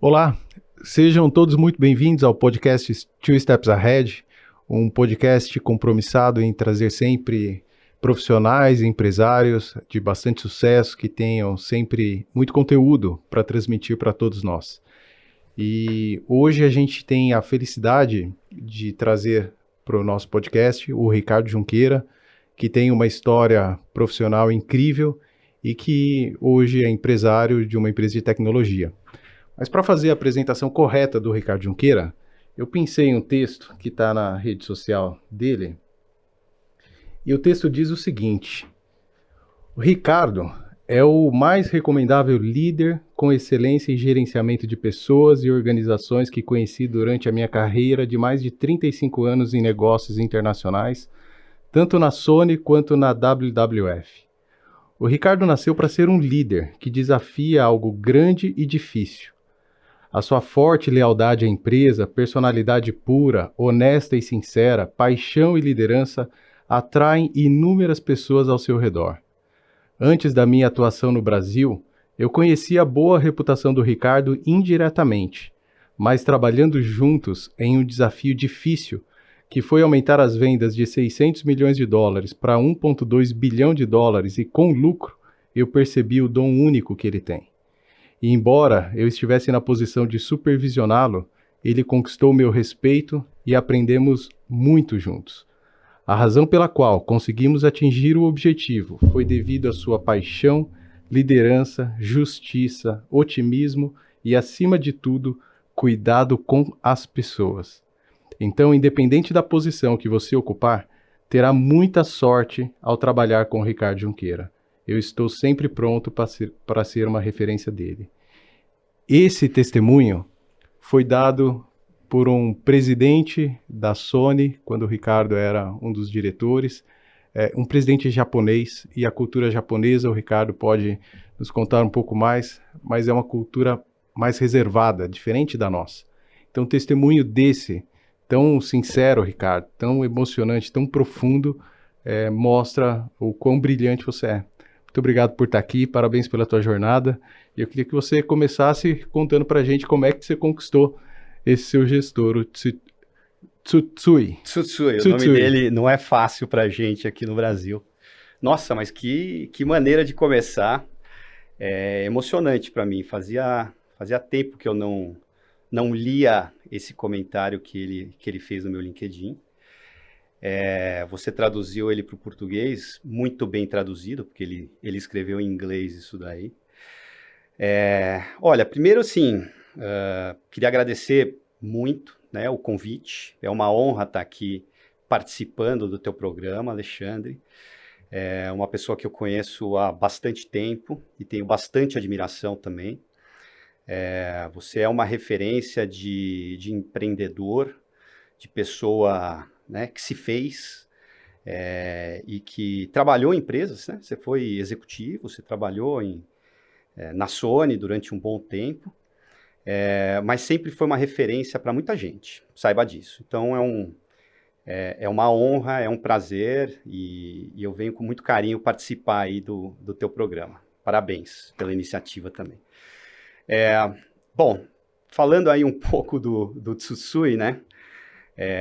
Olá, sejam todos muito bem-vindos ao podcast Two Steps Ahead, um podcast compromissado em trazer sempre profissionais e empresários de bastante sucesso que tenham sempre muito conteúdo para transmitir para todos nós. E hoje a gente tem a felicidade de trazer para o nosso podcast o Ricardo Junqueira, que tem uma história profissional incrível e que hoje é empresário de uma empresa de tecnologia. Mas para fazer a apresentação correta do Ricardo Junqueira, eu pensei em um texto que está na rede social dele, e o texto diz o seguinte: o Ricardo é o mais recomendável líder com excelência em gerenciamento de pessoas e organizações que conheci durante a minha carreira de mais de 35 anos em negócios internacionais, tanto na Sony quanto na WWF. O Ricardo nasceu para ser um líder que desafia algo grande e difícil. A sua forte lealdade à empresa, personalidade pura, honesta e sincera, paixão e liderança atraem inúmeras pessoas ao seu redor. Antes da minha atuação no Brasil, eu conhecia a boa reputação do Ricardo indiretamente, mas trabalhando juntos em um desafio difícil, que foi aumentar as vendas de 600 milhões de dólares para 1,2 bilhão de dólares e com lucro, eu percebi o dom único que ele tem. E embora eu estivesse na posição de supervisioná-lo, ele conquistou meu respeito e aprendemos muito juntos. A razão pela qual conseguimos atingir o objetivo foi devido à sua paixão, liderança, justiça, otimismo e, acima de tudo, cuidado com as pessoas. Então, independente da posição que você ocupar, terá muita sorte ao trabalhar com o Ricardo Junqueira. Eu estou sempre pronto para ser uma referência dele. Esse testemunho foi dado por um presidente da Sony, quando o Ricardo era um dos diretores, um presidente japonês, e a cultura japonesa, o Ricardo pode nos contar um pouco mais, mas é uma cultura mais reservada, diferente da nossa. Então, um testemunho desse, tão sincero, Ricardo, tão emocionante, tão profundo, mostra o quão brilhante você é. Muito obrigado por estar aqui, parabéns pela tua jornada. E eu queria que você começasse contando para a gente como é que você conquistou esse seu gestor, o Tsutsui. Tsutsui, o nome dele não é fácil pra gente aqui no Brasil. Nossa, mas que maneira de começar. É emocionante para mim. Fazia tempo que eu não lia esse comentário que ele fez no meu LinkedIn. Você traduziu ele para o português, muito bem traduzido, porque ele escreveu em inglês isso daí. Olha, primeiro assim, queria agradecer muito, né, o convite. É uma honra estar aqui participando do teu programa, Alexandre. É uma pessoa que eu conheço há bastante tempo e tenho bastante admiração também. Você é uma referência de empreendedor, de pessoa, né, que se fez e que trabalhou em empresas, né? Você foi executivo, você trabalhou na Sony durante um bom tempo. Mas sempre foi uma referência para muita gente, saiba disso. Então é uma honra, é um prazer e eu venho com muito carinho participar aí do teu programa. Parabéns pela iniciativa também. Bom, falando aí um pouco do Tsutsui, né?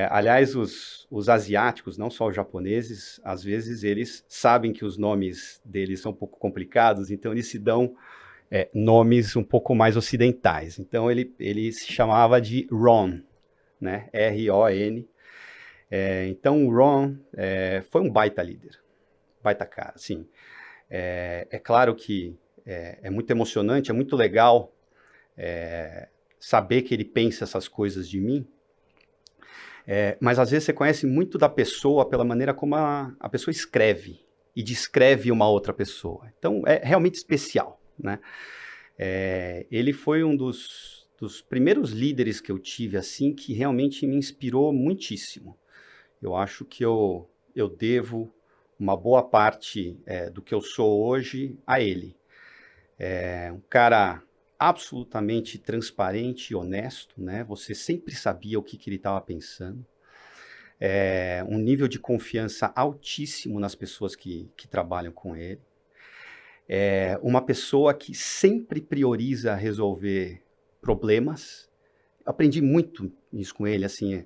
Aliás, os asiáticos, não só os japoneses, às vezes eles sabem que os nomes deles são um pouco complicados, então eles se dão nomes um pouco mais ocidentais. Então ele se chamava de Ron, né? R-O-N. Então o Ron foi um baita líder, baita cara, sim. Claro que é muito emocionante, é muito legal saber que ele pensa essas coisas de mim, mas às vezes você conhece muito da pessoa pela maneira como a pessoa escreve e descreve uma outra pessoa. Então é realmente especial, né? Ele foi um dos primeiros líderes que eu tive assim que realmente me inspirou muitíssimo. Eu acho que eu devo uma boa parte do que eu sou hoje a ele. Um cara absolutamente transparente e honesto, né? Você sempre sabia o que ele estava pensando. Um nível de confiança altíssimo nas pessoas que trabalham com ele. Uma pessoa que sempre prioriza resolver problemas. Aprendi muito isso com ele, assim,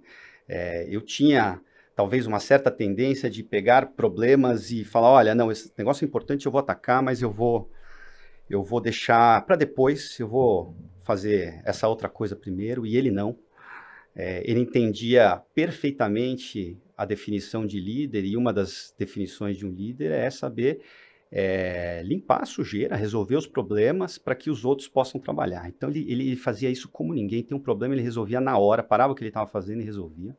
eu tinha talvez uma certa tendência de pegar problemas e falar, olha, não, esse negócio é importante, eu vou atacar, mas eu vou deixar para depois, eu vou fazer essa outra coisa primeiro, e ele não. Ele entendia perfeitamente a definição de líder, e uma das definições de um líder é saber limpar a sujeira, resolver os problemas para que os outros possam trabalhar. Então ele fazia isso como ninguém. Tem um problema, ele resolvia na hora, parava o que ele estava fazendo e resolvia.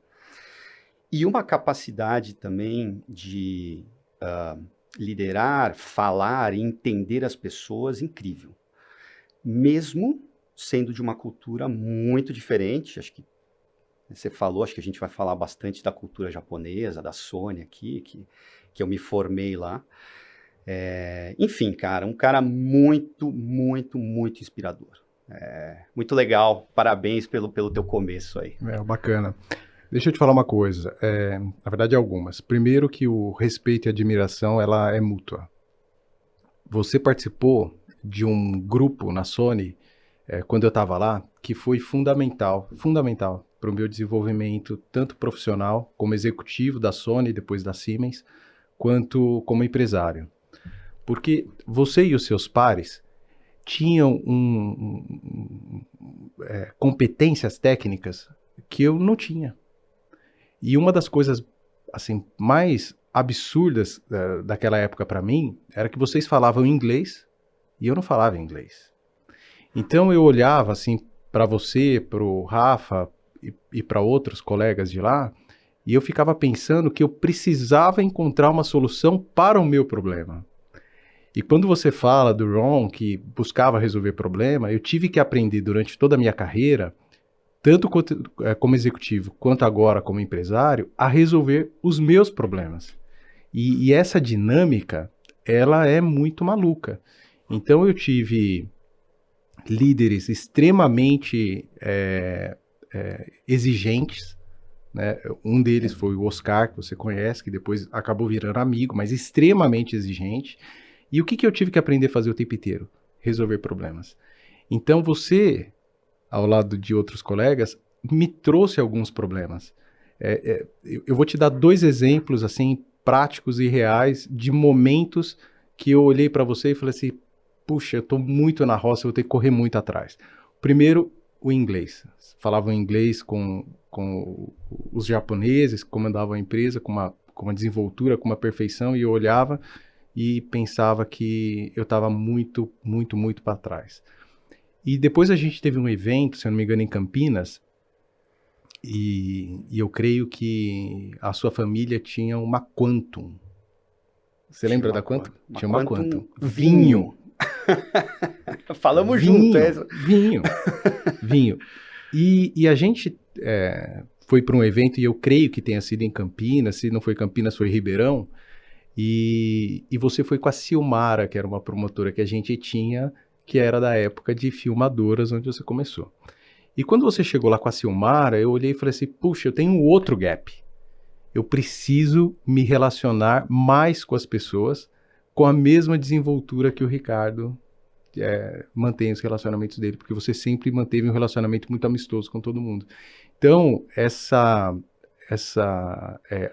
E uma capacidade também de liderar, falar e entender as pessoas incrível. Mesmo sendo de uma cultura muito diferente, acho que você falou, acho que a gente vai falar bastante da cultura japonesa, da Sony aqui, que eu me formei lá. Enfim, cara, um cara muito, muito, muito inspirador. Muito legal, parabéns pelo teu começo aí. Bacana. Deixa eu te falar uma coisa, na verdade algumas. Primeiro que o respeito e a admiração, ela é mútua. Você participou de um grupo na Sony, quando eu estava lá, que foi fundamental para o meu desenvolvimento, tanto profissional, como executivo da Sony, depois da Siemens, quanto como empresário. Porque você e os seus pares tinham competências técnicas que eu não tinha. E uma das coisas assim, mais absurdas daquela época para mim era que vocês falavam inglês e eu não falava inglês. Então eu olhava assim para você, para o Rafa e para outros colegas de lá, e eu ficava pensando que eu precisava encontrar uma solução para o meu problema. E quando você fala do Ron, que buscava resolver problema, eu tive que aprender durante toda a minha carreira, tanto como executivo quanto agora como empresário, a resolver os meus problemas. E essa dinâmica, ela é muito maluca. Então eu tive líderes extremamente exigentes, né? Um deles foi o Oscar, que você conhece, que depois acabou virando amigo, mas extremamente exigente. E o que eu tive que aprender a fazer o tempo inteiro? Resolver problemas. Então você, ao lado de outros colegas, me trouxe alguns problemas. Eu vou te dar 2 exemplos assim práticos e reais de momentos que eu olhei para você e falei assim, puxa, eu estou muito na roça, eu vou ter que correr muito atrás. Primeiro, o inglês. Falavam inglês com os japoneses que comandavam a empresa com uma desenvoltura, com uma perfeição, e eu olhava e pensava que eu estava muito, muito, muito para trás. E depois a gente teve um evento, se eu não me engano, em Campinas, e eu creio que a sua família tinha uma Quantum. Você lembra da Quantum? Tinha uma Quantum vinho. Falamos vinho, junto. Vinho. E a gente foi para um evento, e eu creio que tenha sido em Campinas, se não foi Campinas, foi Ribeirão, e você foi com a Silmara, que era uma promotora que a gente tinha, que era da época de filmadoras, onde você começou. E quando você chegou lá com a Silmara, eu olhei e falei assim, puxa, eu tenho um outro gap. Eu preciso me relacionar mais com as pessoas, com a mesma desenvoltura que o Ricardo mantém os relacionamentos dele, porque você sempre manteve um relacionamento muito amistoso com todo mundo. Então, essa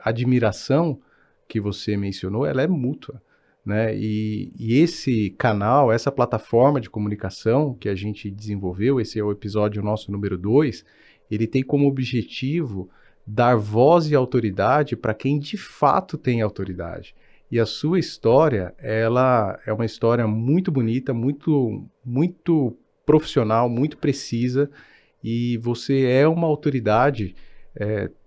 admiração que você mencionou, ela é mútua, né? E esse canal, essa plataforma de comunicação que a gente desenvolveu, esse é o episódio nosso número 2, ele tem como objetivo dar voz e autoridade para quem de fato tem autoridade. E a sua história, ela é uma história muito bonita, muito, muito profissional, muito precisa, e você é uma autoridade,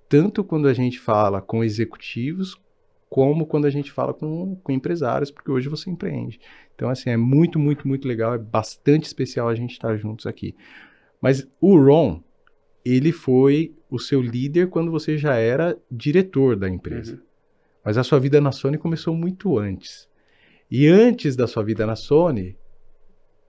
tanto quando a gente fala com executivos, como quando a gente fala com empresários, porque hoje você empreende. Então, assim, é muito, muito, muito legal, é bastante especial a gente estar juntos aqui. Mas o Ron, ele foi o seu líder quando você já era diretor da empresa. Uhum. Mas a sua vida na Sony começou muito antes. E antes da sua vida na Sony,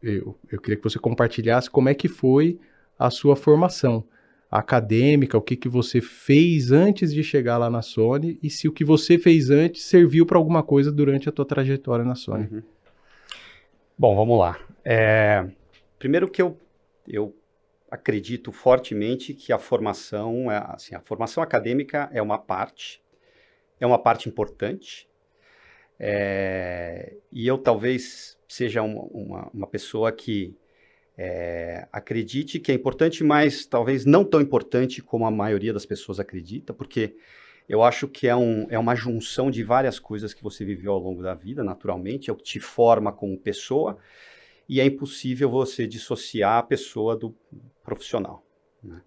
eu queria que você compartilhasse como é que foi a sua formação acadêmica, o que você fez antes de chegar lá na Sony, e se o que você fez antes serviu para alguma coisa durante a tua trajetória na Sony. Uhum. Bom, vamos lá. Primeiro que eu acredito fortemente que a formação, assim, a formação acadêmica é uma parte importante, e eu talvez seja uma pessoa que acredite que é importante, mas talvez não tão importante como a maioria das pessoas acredita, porque eu acho que é uma junção de várias coisas que você viveu ao longo da vida, naturalmente, é o que te forma como pessoa, e é impossível você dissociar a pessoa do profissional, né?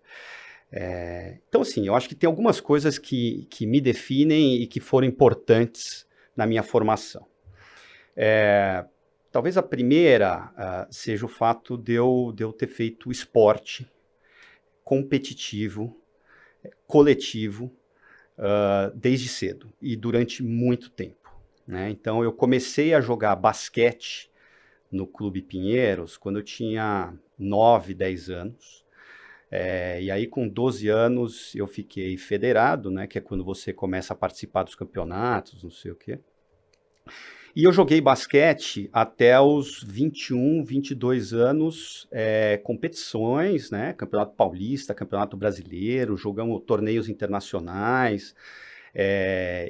Então, assim, eu acho que tem algumas coisas que me definem e que foram importantes na minha formação. Talvez a primeira seja o fato de eu ter feito esporte competitivo, coletivo, desde cedo e durante muito tempo, né? Então, eu comecei a jogar basquete no Clube Pinheiros quando eu tinha 9, 10 anos. E aí, com 12 anos, eu fiquei federado, né? Que é quando você começa a participar dos campeonatos, não sei o quê. E eu joguei basquete até os 21, 22 anos, competições, né? Campeonato Paulista, Campeonato Brasileiro, jogamos torneios internacionais.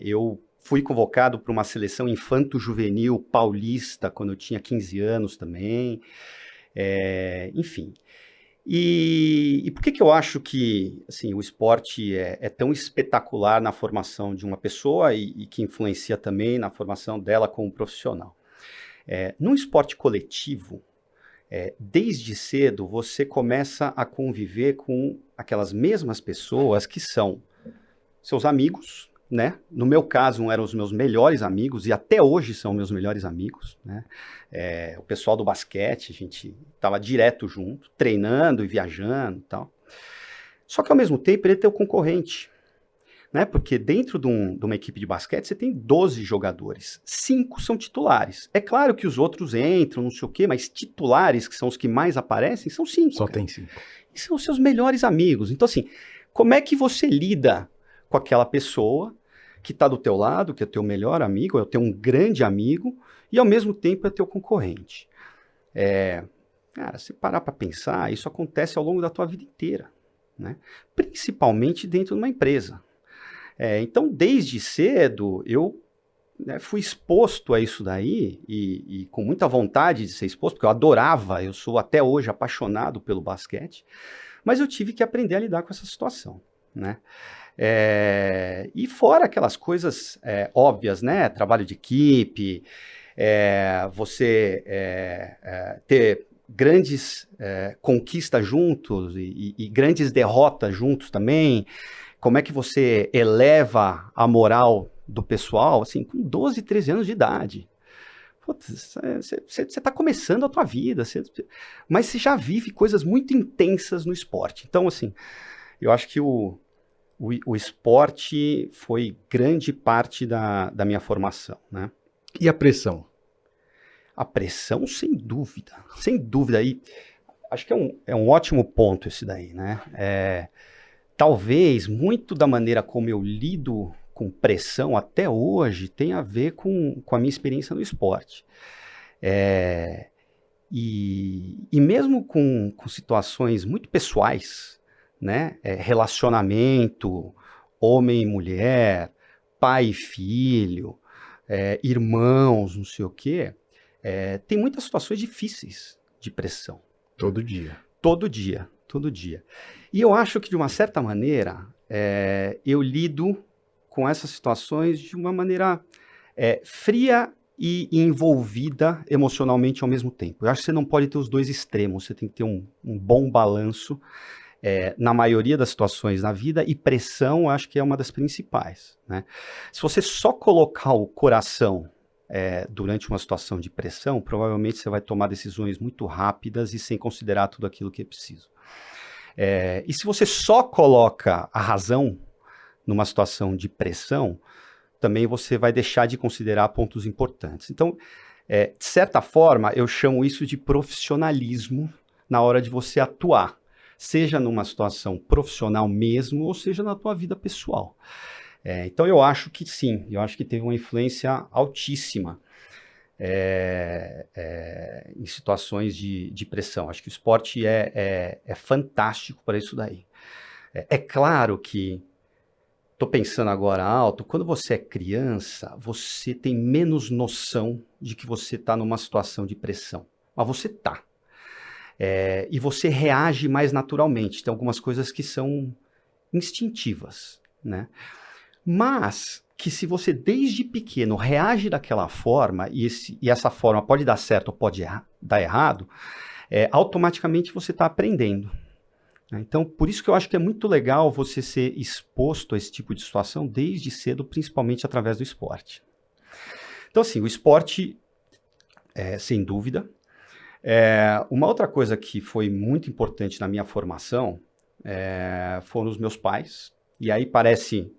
Eu fui convocado para uma seleção infanto-juvenil paulista quando eu tinha 15 anos também. Enfim. E por que eu acho que assim, o esporte é tão espetacular na formação de uma pessoa e que influencia também na formação dela como profissional? Num esporte coletivo, desde cedo você começa a conviver com aquelas mesmas pessoas que são seus amigos, né? No meu caso, eram os meus melhores amigos e até hoje são meus melhores amigos, né? O pessoal do basquete, a gente estava direto junto, treinando e viajando e tal. Só que ao mesmo tempo ele tem o concorrente, né? Porque dentro de uma equipe de basquete você tem 12 jogadores, 5 são titulares. É claro que os outros entram, não sei o quê, mas titulares, que são os que mais aparecem, são 5. Só tem 5. E são os seus melhores amigos. Então, assim, como é que você lida com aquela pessoa que está do teu lado, que é teu melhor amigo, é o teu um grande amigo, e ao mesmo tempo é teu concorrente? Cara, se parar para pensar, isso acontece ao longo da tua vida inteira, né? Principalmente dentro de uma empresa. Então, desde cedo, eu fui exposto a isso daí, e com muita vontade de ser exposto, porque eu adorava, eu sou até hoje apaixonado pelo basquete, mas eu tive que aprender a lidar com essa situação, né? E fora aquelas coisas óbvias, né? Trabalho de equipe, você ter grandes conquistas juntos e grandes derrotas juntos também. Como é que você eleva a moral do pessoal, assim, com 12, 13 anos de idade? Você está começando a tua vida, mas você já vive coisas muito intensas no esporte. Então, assim, eu acho que o esporte foi grande parte da minha formação, né? E a pressão? A pressão, sem dúvida, sem dúvida. E acho que é um ótimo ponto esse daí, né? Talvez muito da maneira como eu lido com pressão até hoje tenha a ver com a minha experiência no esporte. E mesmo com situações muito pessoais, né? Relacionamento, homem e mulher, pai e filho, irmãos, não sei o quê, tem muitas situações difíceis de pressão. Todo dia. Todo dia, todo dia. E eu acho que, de uma certa maneira, eu lido com essas situações de uma maneira fria e envolvida emocionalmente ao mesmo tempo. Eu acho que você não pode ter os dois extremos, você tem que ter um bom balanço na maioria das situações na vida, e pressão eu acho que é uma das principais, né? Se você só colocar o coração durante uma situação de pressão, provavelmente você vai tomar decisões muito rápidas e sem considerar tudo aquilo que é preciso. E se você só coloca a razão numa situação de pressão, também você vai deixar de considerar pontos importantes. Então, de certa forma, eu chamo isso de profissionalismo na hora de você atuar, seja numa situação profissional mesmo, ou seja na tua vida pessoal. Então, eu acho que sim, eu acho que teve uma influência altíssima em situações de pressão. Acho que o esporte é fantástico para isso daí. É claro que, estou pensando agora alto, quando você é criança, você tem menos noção de que você está numa situação de pressão. Mas você está. E você reage mais naturalmente. Tem algumas coisas que são instintivas, né? Mas que se você desde pequeno reage daquela forma, e essa forma pode dar certo ou pode dar errado, automaticamente você está aprendendo. Né? Então, por isso que eu acho que é muito legal você ser exposto a esse tipo de situação desde cedo, principalmente através do esporte. Então, assim, o esporte, sem dúvida. Uma outra coisa que foi muito importante na minha formação foram os meus pais. E aí parece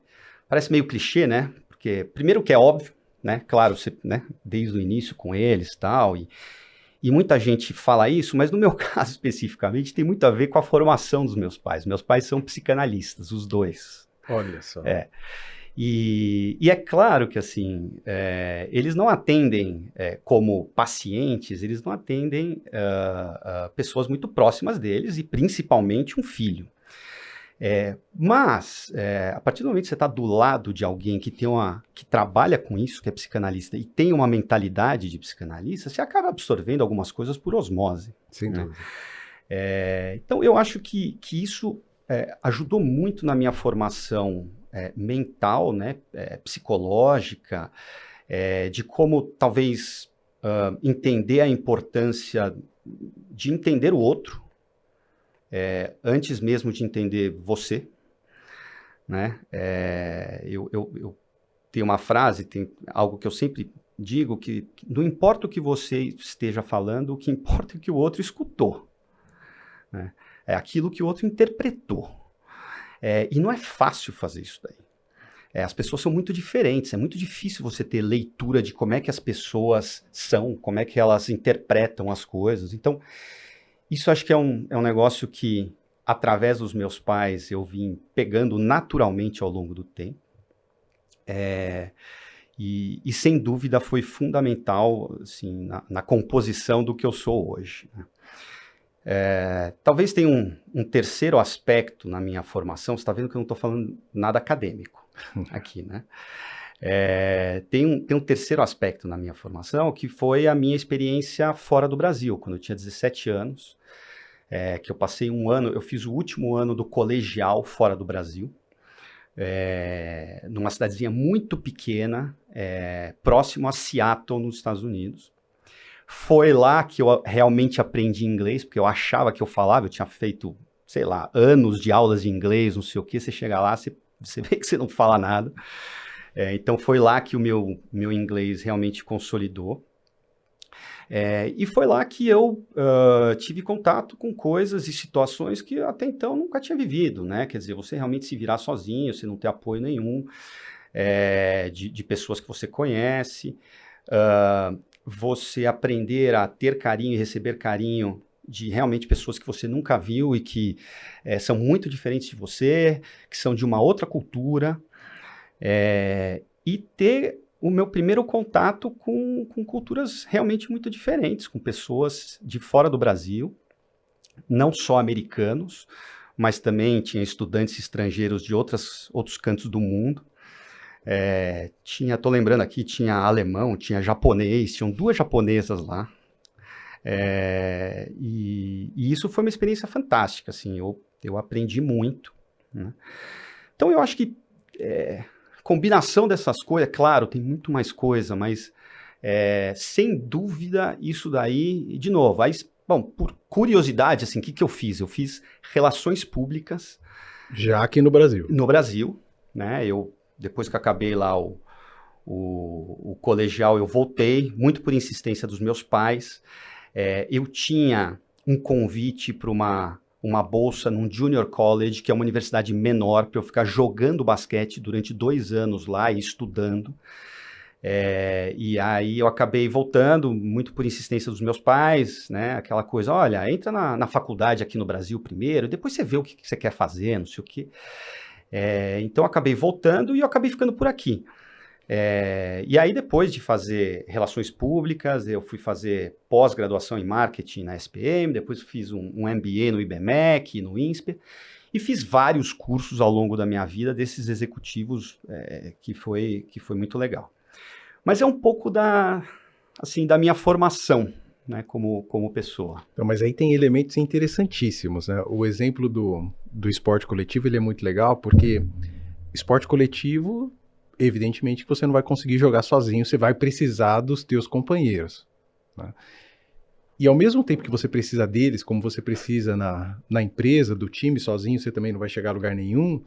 meio clichê, né? Porque, primeiro que é óbvio, né? Claro, você, né? Desde o início com eles tal, e muita gente fala isso, mas no meu caso especificamente tem muito a ver com a formação dos meus pais. Meus pais são psicanalistas, os dois. Olha só. E é claro que, assim, eles não atendem como pacientes, eles não atendem pessoas muito próximas deles e principalmente um filho. Mas, a partir do momento que você está do lado de alguém que trabalha com isso, que é psicanalista, e tem uma mentalidade de psicanalista, você acaba absorvendo algumas coisas por osmose. Sem né? dúvida. Então, eu acho que isso ajudou muito na minha formação mental, né, psicológica, de como talvez entender a importância de entender o outro, antes mesmo de entender você, né? Eu tenho uma frase, tem algo que eu sempre digo, que não importa o que você esteja falando, o que importa é o que o outro escutou, né? É aquilo que o outro interpretou. E não é fácil fazer isso daí. As pessoas são muito diferentes, é muito difícil você ter leitura de como é que as pessoas são, como é que elas interpretam as coisas. Então, isso acho que é um negócio que, através dos meus pais, eu vim pegando naturalmente ao longo do tempo. E sem dúvida foi fundamental assim, na composição do que eu sou hoje. Né? Talvez tenha um terceiro aspecto na minha formação. Você está vendo que eu não estou falando nada acadêmico aqui, né? Tem um terceiro aspecto na minha formação, que foi a minha experiência fora do Brasil, quando eu tinha 17 anos, que eu passei um ano, eu fiz o último ano do colegial fora do Brasil, numa cidadezinha muito pequena, próximo a Seattle, nos Estados Unidos. Foi lá que eu realmente aprendi inglês, porque eu achava que eu falava, eu tinha feito, sei lá, anos de aulas de inglês, não sei o quê, você chega lá, você vê que você não fala nada. Então foi lá que o meu inglês realmente consolidou. E foi lá que eu tive contato com coisas e situações que até então nunca tinha vivido, né? Quer dizer, você realmente se virar sozinho, você não ter apoio nenhum de pessoas que você conhece, você aprender a ter carinho e receber carinho de realmente pessoas que você nunca viu e que são muito diferentes de você, que são de uma outra cultura, e ter o meu primeiro contato com culturas realmente muito diferentes, com pessoas de fora do Brasil, não só americanos, mas também tinha estudantes estrangeiros de outros cantos do mundo. Tô lembrando aqui, tinha alemão, tinha japonês, tinham 2 japonesas lá. E isso foi uma experiência fantástica, assim, eu aprendi muito, né? Então eu acho que combinação dessas coisas, claro, tem muito mais coisa, mas sem dúvida isso daí, de novo, aí, bom, por curiosidade, assim, o que eu fiz? Eu fiz relações públicas. Já aqui no Brasil. No Brasil, né? Depois que acabei lá o colegial, eu voltei, muito por insistência dos meus pais. Eu tinha um convite para uma bolsa num Junior College, que é uma universidade menor, para eu ficar jogando basquete durante 2 anos lá e estudando. E aí eu acabei voltando, muito por insistência dos meus pais, né? Aquela coisa, olha, entra na faculdade aqui no Brasil primeiro, depois você vê o que você quer fazer, não sei o quê. Então eu acabei voltando e eu acabei ficando por aqui. E aí, depois de fazer relações públicas, eu fui fazer pós-graduação em marketing na SPM, depois fiz um MBA no IBMEC, no INSPER, e fiz vários cursos ao longo da minha vida desses executivos, que foi muito legal. Mas é um pouco assim, da minha formação, né, como pessoa. Então, mas aí tem elementos interessantíssimos, né? O exemplo do esporte coletivo, ele é muito legal, porque esporte coletivo, evidentemente que você não vai conseguir jogar sozinho, você vai precisar dos teus companheiros, né? E ao mesmo tempo que você precisa deles, como você precisa na empresa, do time, sozinho você também não vai chegar a lugar nenhum,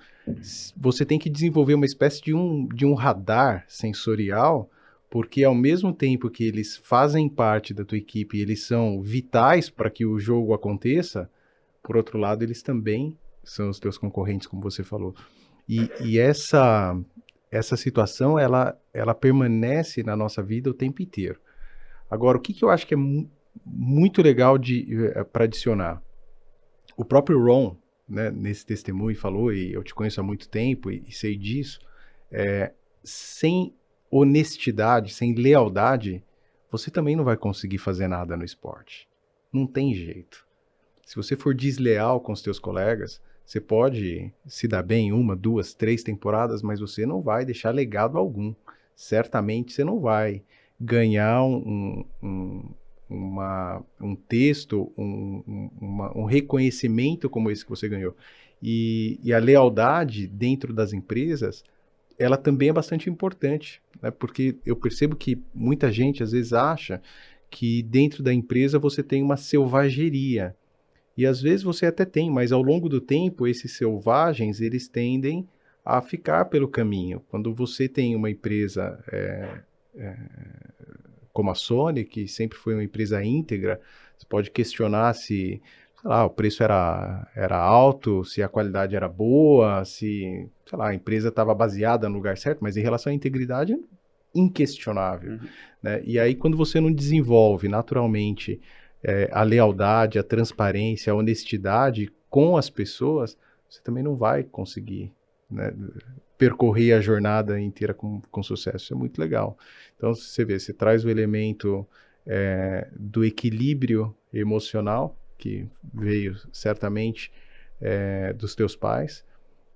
você tem que desenvolver uma espécie de um radar sensorial, porque ao mesmo tempo que eles fazem parte da tua equipe, eles são vitais para que o jogo aconteça, por outro lado, eles também são os teus concorrentes, como você falou. E essa situação, ela permanece na nossa vida o tempo inteiro. Agora, o que eu acho que é muito legal para adicionar? O próprio Ron, né, nesse testemunho, falou, e eu te conheço há muito tempo e sei disso, sem honestidade, sem lealdade, você também não vai conseguir fazer nada no esporte. Não tem jeito. Se você for desleal com os teus colegas, você pode se dar bem 1, 2, 3 temporadas, mas você não vai deixar legado algum. Certamente você não vai ganhar um texto, um reconhecimento como esse que você ganhou. E a lealdade dentro das empresas, ela também é bastante importante, né? Porque eu percebo que muita gente às vezes acha que dentro da empresa você tem uma selvageria. E às vezes você até tem, mas ao longo do tempo esses selvagens, eles tendem a ficar pelo caminho. Quando você tem uma empresa como a Sony, que sempre foi uma empresa íntegra, você pode questionar se, sei lá, o preço era alto, se a qualidade era boa, se, sei lá, a empresa estava baseada no lugar certo, mas em relação à integridade, inquestionável, né? E aí quando você não desenvolve naturalmente a lealdade, a transparência, a honestidade com as pessoas, você também não vai conseguir, né, percorrer a jornada inteira com sucesso. Isso é muito legal. Então, você vê, você traz o elemento do equilíbrio emocional, que veio certamente dos teus pais,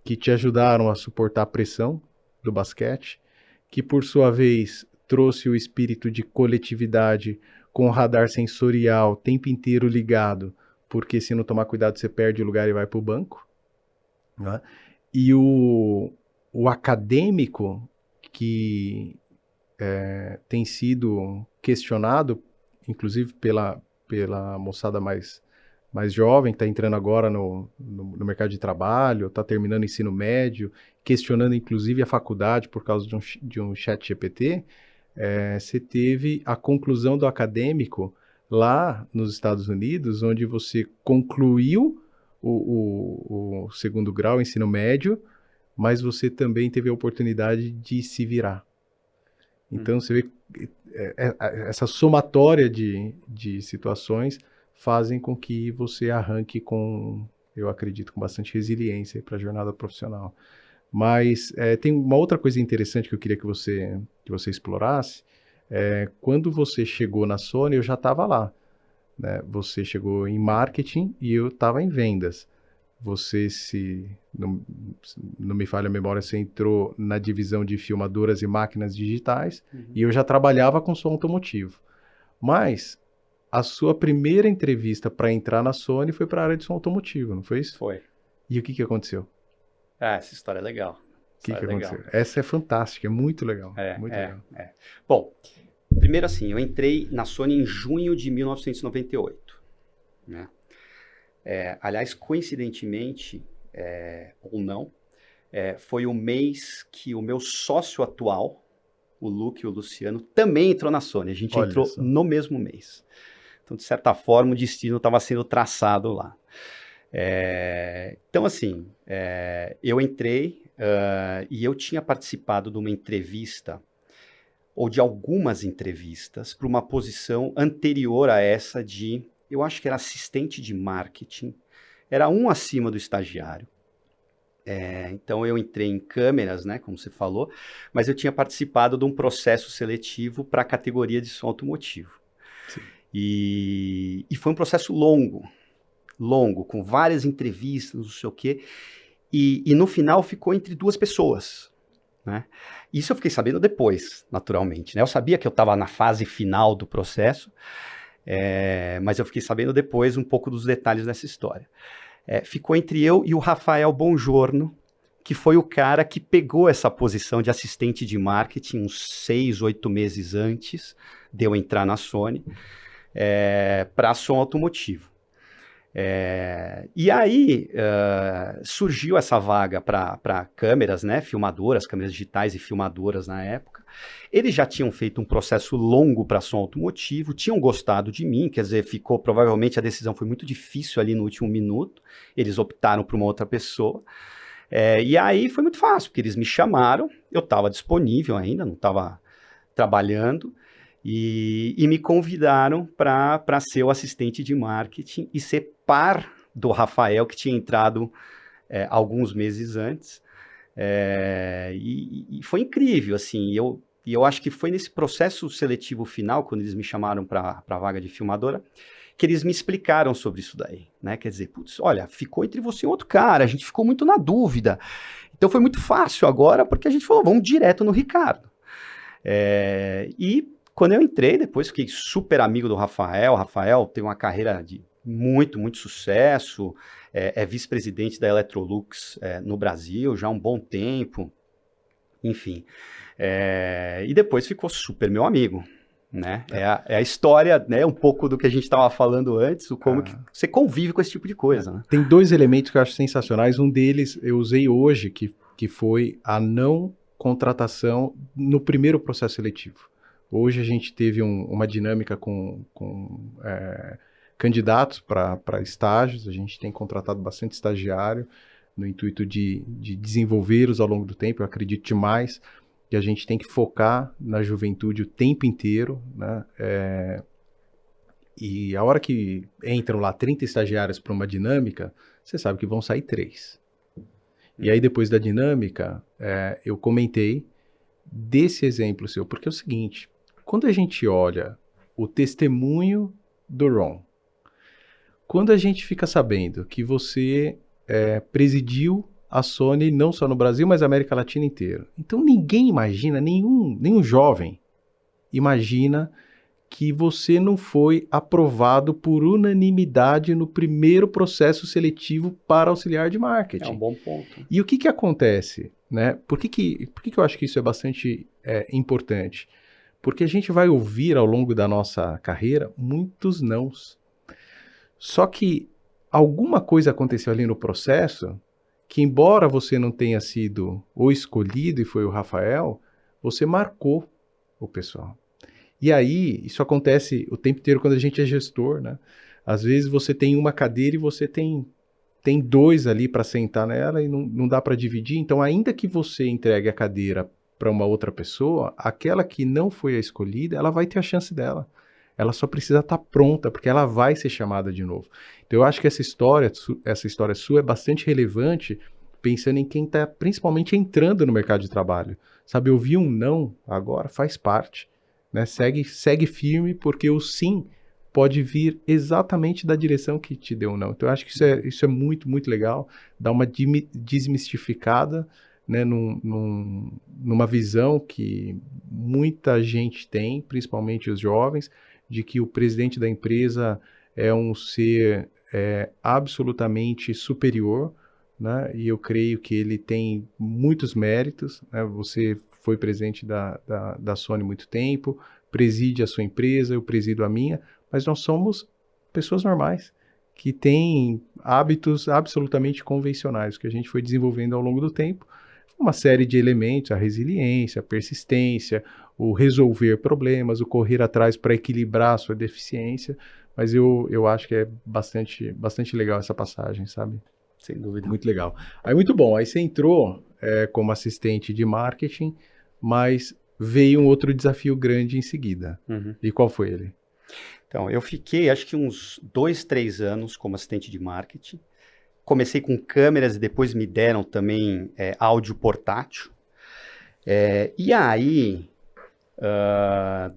que te ajudaram a suportar a pressão do basquete, que por sua vez trouxe o espírito de coletividade com o radar sensorial o tempo inteiro ligado, porque se não tomar cuidado você perde o lugar e vai para o banco, né? E o acadêmico que tem sido questionado, inclusive pela moçada mais jovem, que está entrando agora no mercado de trabalho, está terminando o ensino médio, questionando inclusive a faculdade por causa de um chat GPT, você teve a conclusão do acadêmico lá nos Estados Unidos, onde você concluiu o segundo grau, o ensino médio, mas você também teve a oportunidade de se virar. Então, você vê essa somatória de situações fazem com que você arranque eu acredito, com bastante resiliência para a jornada profissional. Mas tem uma outra coisa interessante que eu queria que você explorasse. Quando você chegou na Sony, eu já estava lá, né? Você chegou em marketing e eu estava em vendas. Você, se não me falha a memória, você entrou na divisão de filmadoras e máquinas digitais, e eu já trabalhava com som automotivo. Mas a sua primeira entrevista para entrar na Sony foi para a área de som automotivo, não foi isso? Foi. E o que aconteceu? Essa história é legal. O que aconteceu? Essa é fantástica, é muito legal. Muito legal. Bom, primeiro assim, eu entrei na Sony em junho de 1998, né? Aliás, coincidentemente, ou não, foi o mês que o meu sócio atual, o Luke e o Luciano, também entrou na Sony. A gente entrou no mesmo mês. Então, de certa forma, o destino estava sendo traçado lá. Então, assim, eu entrei e eu tinha participado de uma entrevista, ou de algumas entrevistas, para uma posição anterior a essa eu acho que era assistente de marketing, era um acima do estagiário. Então eu entrei em câmeras, né, como você falou, mas eu tinha participado de um processo seletivo para a categoria de som automotivo. Sim. E foi um processo longo, com várias entrevistas, não sei o quê, e no final ficou entre duas pessoas, né? Isso eu fiquei sabendo depois, naturalmente, né? Eu sabia que eu estava na fase final do processo, mas eu fiquei sabendo depois um pouco dos detalhes dessa história. Ficou entre eu e o Rafael Bongiorno, que foi o cara que pegou essa posição de assistente de marketing uns 6, 8 meses antes de eu entrar na Sony, para som automotivo. E aí surgiu essa vaga para câmeras, né, filmadoras, câmeras digitais e filmadoras na época. Eles já tinham feito um processo longo para som automotivo, tinham gostado de mim, quer dizer, provavelmente a decisão foi muito difícil ali no último minuto, eles optaram por uma outra pessoa. E aí foi muito fácil, porque eles me chamaram, eu estava disponível ainda, não estava trabalhando, e me convidaram para ser o assistente de marketing e ser par do Rafael, que tinha entrado alguns meses antes. E foi incrível, assim, e eu acho que foi nesse processo seletivo final, quando eles me chamaram para a vaga de filmadora, que eles me explicaram sobre isso daí, né? Quer dizer, putz, olha, ficou entre você e outro cara, a gente ficou muito na dúvida. Então foi muito fácil agora, porque a gente falou, vamos direto no Ricardo. E quando eu entrei, depois fiquei super amigo do Rafael. O Rafael tem uma carreira de muito sucesso, é vice-presidente da Electrolux no Brasil já há um bom tempo, enfim. E depois ficou super meu amigo, né? É a história, né, um pouco do que a gente estava falando antes, como que você convive com esse tipo de coisa, né? Tem dois elementos que eu acho sensacionais. Um deles eu usei hoje, que foi a não contratação no primeiro processo seletivo. Hoje a gente teve uma dinâmica com candidatos para estágios, a gente tem contratado bastante estagiário no intuito de desenvolvê-los ao longo do tempo. Eu acredito demais que a gente tem que focar na juventude o tempo inteiro, né? E a hora que entram lá 30 estagiários para uma dinâmica, você sabe que vão sair 3. E aí depois da dinâmica, eu comentei desse exemplo seu, porque é o seguinte, quando a gente olha o testemunho do Ron, quando a gente fica sabendo que você presidiu a Sony não só no Brasil, mas na América Latina inteira. Então ninguém imagina, nenhum jovem imagina que você não foi aprovado por unanimidade no primeiro processo seletivo para auxiliar de marketing. É um bom ponto. E o que acontece, né? Por que eu acho que isso é bastante importante? Porque a gente vai ouvir ao longo da nossa carreira muitos nãos. Só que alguma coisa aconteceu ali no processo que, embora você não tenha sido o escolhido e foi o Rafael, você marcou o pessoal. E aí, isso acontece o tempo inteiro quando a gente é gestor, né? Às vezes você tem uma cadeira e você tem 2 ali para sentar nela e não dá para dividir. Então, ainda que você entregue a cadeira para uma outra pessoa, aquela que não foi a escolhida, ela vai ter a chance dela. Ela só precisa estar pronta, porque ela vai ser chamada de novo. Então, eu acho que essa história sua é bastante relevante, pensando em quem está principalmente entrando no mercado de trabalho. Sabe, ouvir um não agora faz parte. Né? Segue firme, porque o sim pode vir exatamente da direção que te deu o não. Então, eu acho que isso é muito legal, dá uma desmistificada, né, numa visão que muita gente tem, principalmente os jovens, de que o presidente da empresa é um ser absolutamente superior, né? E eu creio que ele tem muitos méritos, né? Você foi presidente da Sony há muito tempo, preside a sua empresa, eu presido a minha, mas nós somos pessoas normais, que têm hábitos absolutamente convencionais, que a gente foi desenvolvendo ao longo do tempo, uma série de elementos, a resiliência, a persistência, o resolver problemas, o correr atrás para equilibrar a sua deficiência, mas eu acho que é bastante legal essa passagem, sabe? Sem dúvida. Muito legal. Aí, muito bom. Aí você entrou como assistente de marketing, mas veio um outro desafio grande em seguida. Uhum. E qual foi ele? Então, eu fiquei, acho que uns 2, 3 anos como assistente de marketing. comecei com câmeras e depois me deram também áudio portátil. E aí,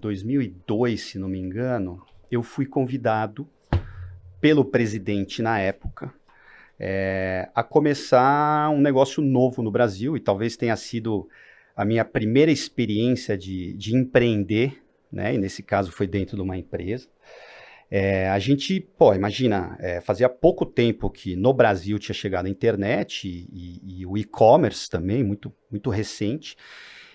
2002, se não me engano, eu fui convidado pelo presidente na época a começar um negócio novo no Brasil, e talvez tenha sido a minha primeira experiência de empreender, né? E nesse caso foi dentro de uma empresa. A gente, imagina, fazia pouco tempo que no Brasil tinha chegado a internet e o e-commerce também, muito, muito recente.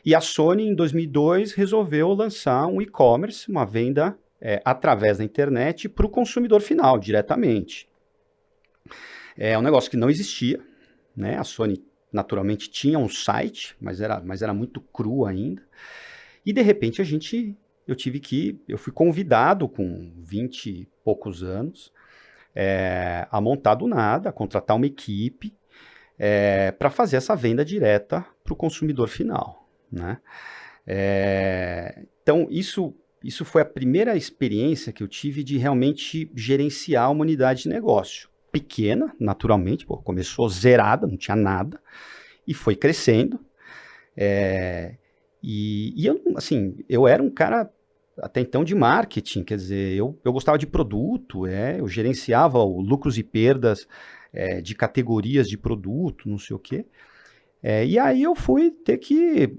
E a Sony, em 2002, resolveu lançar um e-commerce, uma venda através da internet para o consumidor final, diretamente. É um negócio que não existia, né? A Sony, naturalmente, tinha um site, mas era muito cru ainda. E, de repente, eu fui convidado com 20 e poucos anos a montar do nada, a contratar uma equipe para fazer essa venda direta para o consumidor final, né? Então, isso foi a primeira experiência que eu tive de realmente gerenciar uma unidade de negócio. Pequena, naturalmente, começou zerada, não tinha nada, e foi crescendo. E eu, assim, eu era um cara até então de marketing, quer dizer, eu gostava de produto, eu gerenciava lucros e perdas de categorias de produto, não sei o quê. E aí eu fui ter que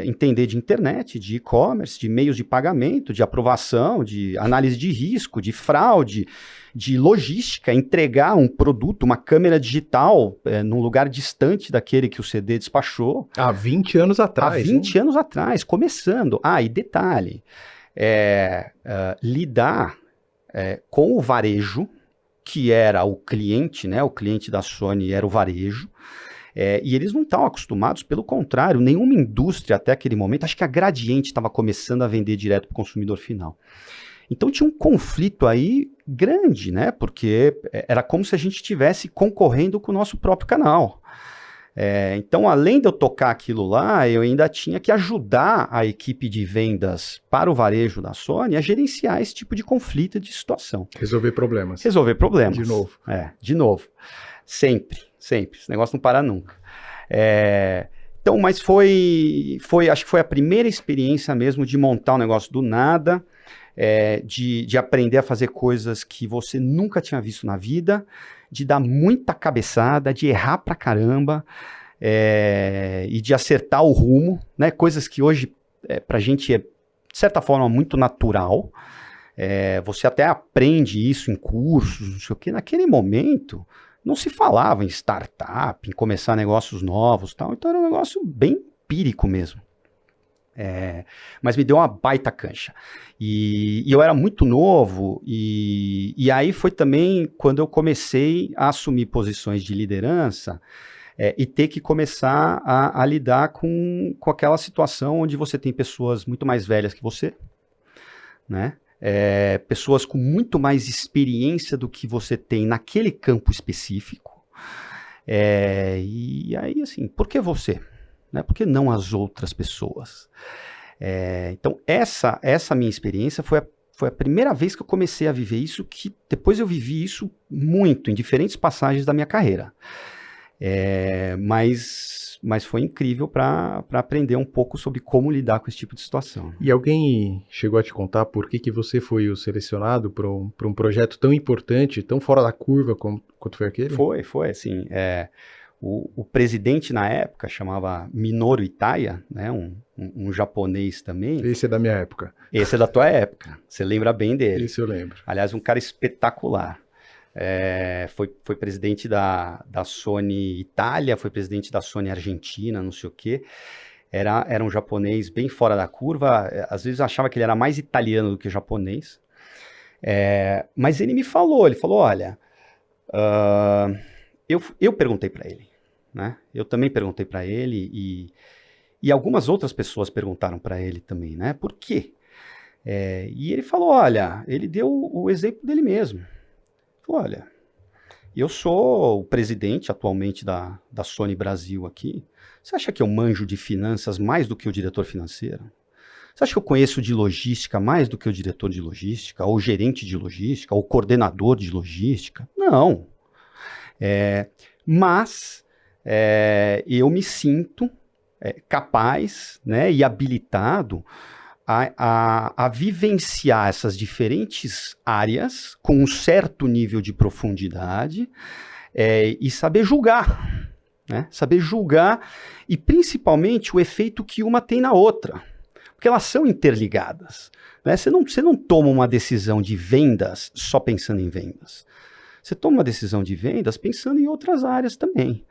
entender de internet, de e-commerce, de meios de pagamento, de aprovação, de análise de risco, de fraude, de logística, entregar um produto, uma câmera digital num lugar distante daquele que o CD despachou. Há 20 anos atrás. Há 20 anos atrás, começando. E detalhe, lidar com o varejo, que era o cliente, né? O cliente da Sony era o varejo. E eles não estavam acostumados, pelo contrário, nenhuma indústria até aquele momento, acho que a Gradiente estava começando a vender direto para o consumidor final. Então tinha um conflito aí grande, né? Porque era como se a gente estivesse concorrendo com o nosso próprio canal. Então, além de eu tocar aquilo lá, eu ainda tinha que ajudar a equipe de vendas para o varejo da Sony a gerenciar esse tipo de conflito e de situação. Resolver problemas. De novo. De novo. Sempre. Esse negócio não para nunca. Então, mas acho que foi a primeira experiência mesmo de montar um negócio do nada, de aprender a fazer coisas que você nunca tinha visto na vida, de dar muita cabeçada, de errar pra caramba, e de acertar o rumo, né? Coisas que hoje pra gente de certa forma, muito natural. Você até aprende isso em cursos, não sei o quê. Naquele momento, não se falava em startup, em começar negócios novos e tal. Então, era um negócio bem empírico mesmo. Mas me deu uma baita cancha. E eu era muito novo, e aí foi também quando eu comecei a assumir posições de liderança e ter que começar a lidar com aquela situação onde você tem pessoas muito mais velhas que você, né? Pessoas com muito mais experiência do que você tem naquele campo específico. E aí, assim, por que você? Né? Por que não as outras pessoas? Então, essa minha experiência foi a primeira vez que eu comecei a viver isso, que depois eu vivi isso muito, em diferentes passagens da minha carreira. Mas foi incrível para aprender um pouco sobre como lidar com esse tipo de situação. E alguém chegou a te contar por que você foi o selecionado para um projeto tão importante, tão fora da curva quanto foi aquele? Foi assim. O presidente na época chamava Minoru Itaya, né, um japonês também. Esse é da minha época. Esse é da tua época, você lembra bem dele. Esse eu lembro. Aliás, um cara espetacular. Foi presidente da Sony Itália, foi presidente da Sony Argentina, não sei o quê. Era um japonês bem fora da curva, às vezes eu achava que ele era mais italiano do que japonês. Mas ele falou, olha, eu perguntei para ele, né? Eu também perguntei para ele e algumas outras pessoas perguntaram para ele também, né? Por quê? E ele falou, olha, ele deu o exemplo dele mesmo. Falou, olha, eu sou o presidente atualmente da Sony Brasil aqui. Você acha que eu manjo de finanças mais do que o diretor financeiro? Você acha que eu conheço de logística mais do que o diretor de logística, ou gerente de logística, ou coordenador de logística? Não. Mas eu me sinto capaz, né, e habilitado a vivenciar essas diferentes áreas com um certo nível de profundidade e saber julgar, né? Saber julgar e principalmente o efeito que uma tem na outra, porque elas são interligadas, né? Você não toma uma decisão de vendas só pensando em vendas. Você toma uma decisão de vendas pensando em outras áreas também.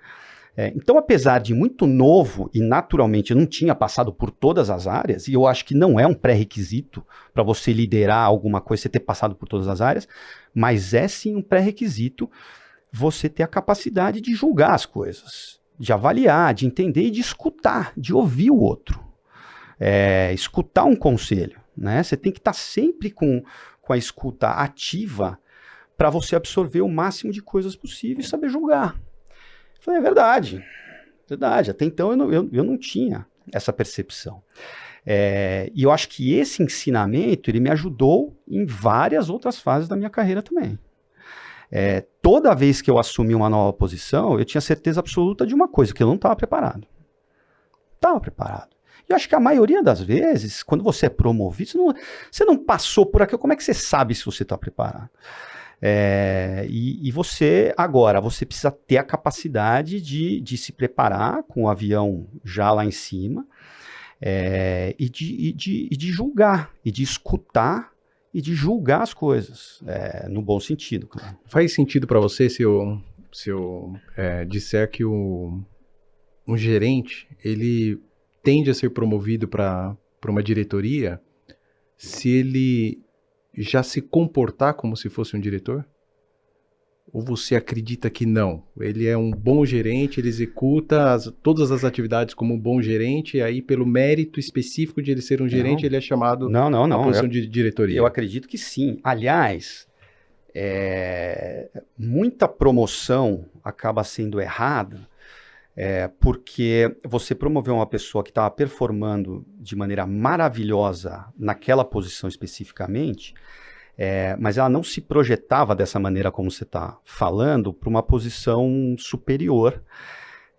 Então, apesar de muito novo e naturalmente eu não tinha passado por todas as áreas, e eu acho que não é um pré-requisito para você liderar alguma coisa, você ter passado por todas as áreas, mas é sim um pré-requisito você ter a capacidade de julgar as coisas, de avaliar, de entender e de escutar, de ouvir o outro. Escutar um conselho, né? Você tem que estar sempre com a escuta ativa para você absorver o máximo de coisas possível e saber julgar. Eu falei, é verdade. Até então eu não tinha essa percepção. E eu acho que esse ensinamento ele me ajudou em várias outras fases da minha carreira também. Toda vez que eu assumi uma nova posição, eu tinha certeza absoluta de uma coisa, que eu não estava preparado. Estava preparado. E eu acho que a maioria das vezes, quando você é promovido, você não passou por aquilo, como é que você sabe se você está preparado? E você, agora, você precisa ter a capacidade de se preparar com o avião já lá em cima e de julgar, e de escutar e de julgar as coisas, no bom sentido. Claro. Faz sentido para você se eu disser que um gerente, ele tende a ser promovido para uma diretoria se ele já se comportar como se fosse um diretor? Ou você acredita que não? Ele é um bom gerente, ele executa todas as atividades como um bom gerente, e aí pelo mérito específico de ele ser um gerente, ele é chamado à posição de diretoria. Eu acredito que sim. Aliás, muita promoção acaba sendo errada, porque você promoveu uma pessoa que estava performando de maneira maravilhosa naquela posição especificamente, mas ela não se projetava dessa maneira como você está falando para uma posição superior.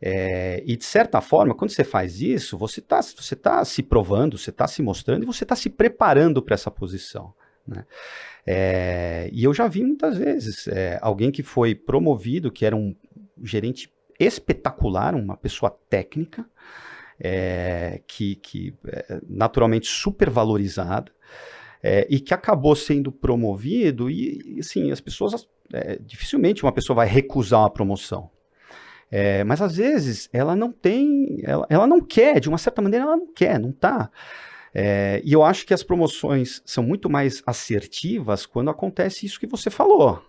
E de certa forma, quando você faz isso, você tá se provando, você está se mostrando e você está se preparando para essa posição, né? E eu já vi muitas vezes alguém que foi promovido, que era um gerente espetacular, uma pessoa técnica, que naturalmente super valorizada, e que acabou sendo promovido e assim, as pessoas, dificilmente uma pessoa vai recusar uma promoção. Mas às vezes ela não tem, ela não quer, de uma certa maneira ela não quer, não tá. E eu acho que as promoções são muito mais assertivas quando acontece isso que você falou.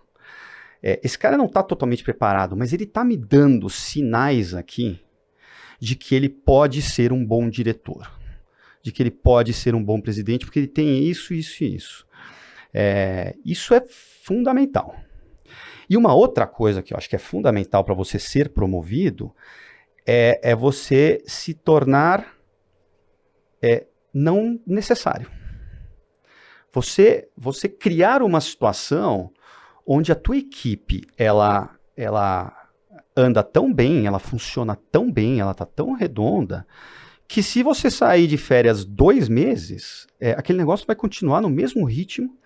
Esse cara não está totalmente preparado, mas ele está me dando sinais aqui de que ele pode ser um bom diretor, de que ele pode ser um bom presidente, porque ele tem isso, isso e isso. Isso é fundamental. E uma outra coisa que eu acho que é fundamental para você ser promovido é você se tornar não necessário. Você criar uma situação onde a tua equipe ela anda tão bem, ela funciona tão bem, ela está tão redonda, que se você sair de férias 2 meses, aquele negócio vai continuar no mesmo ritmo.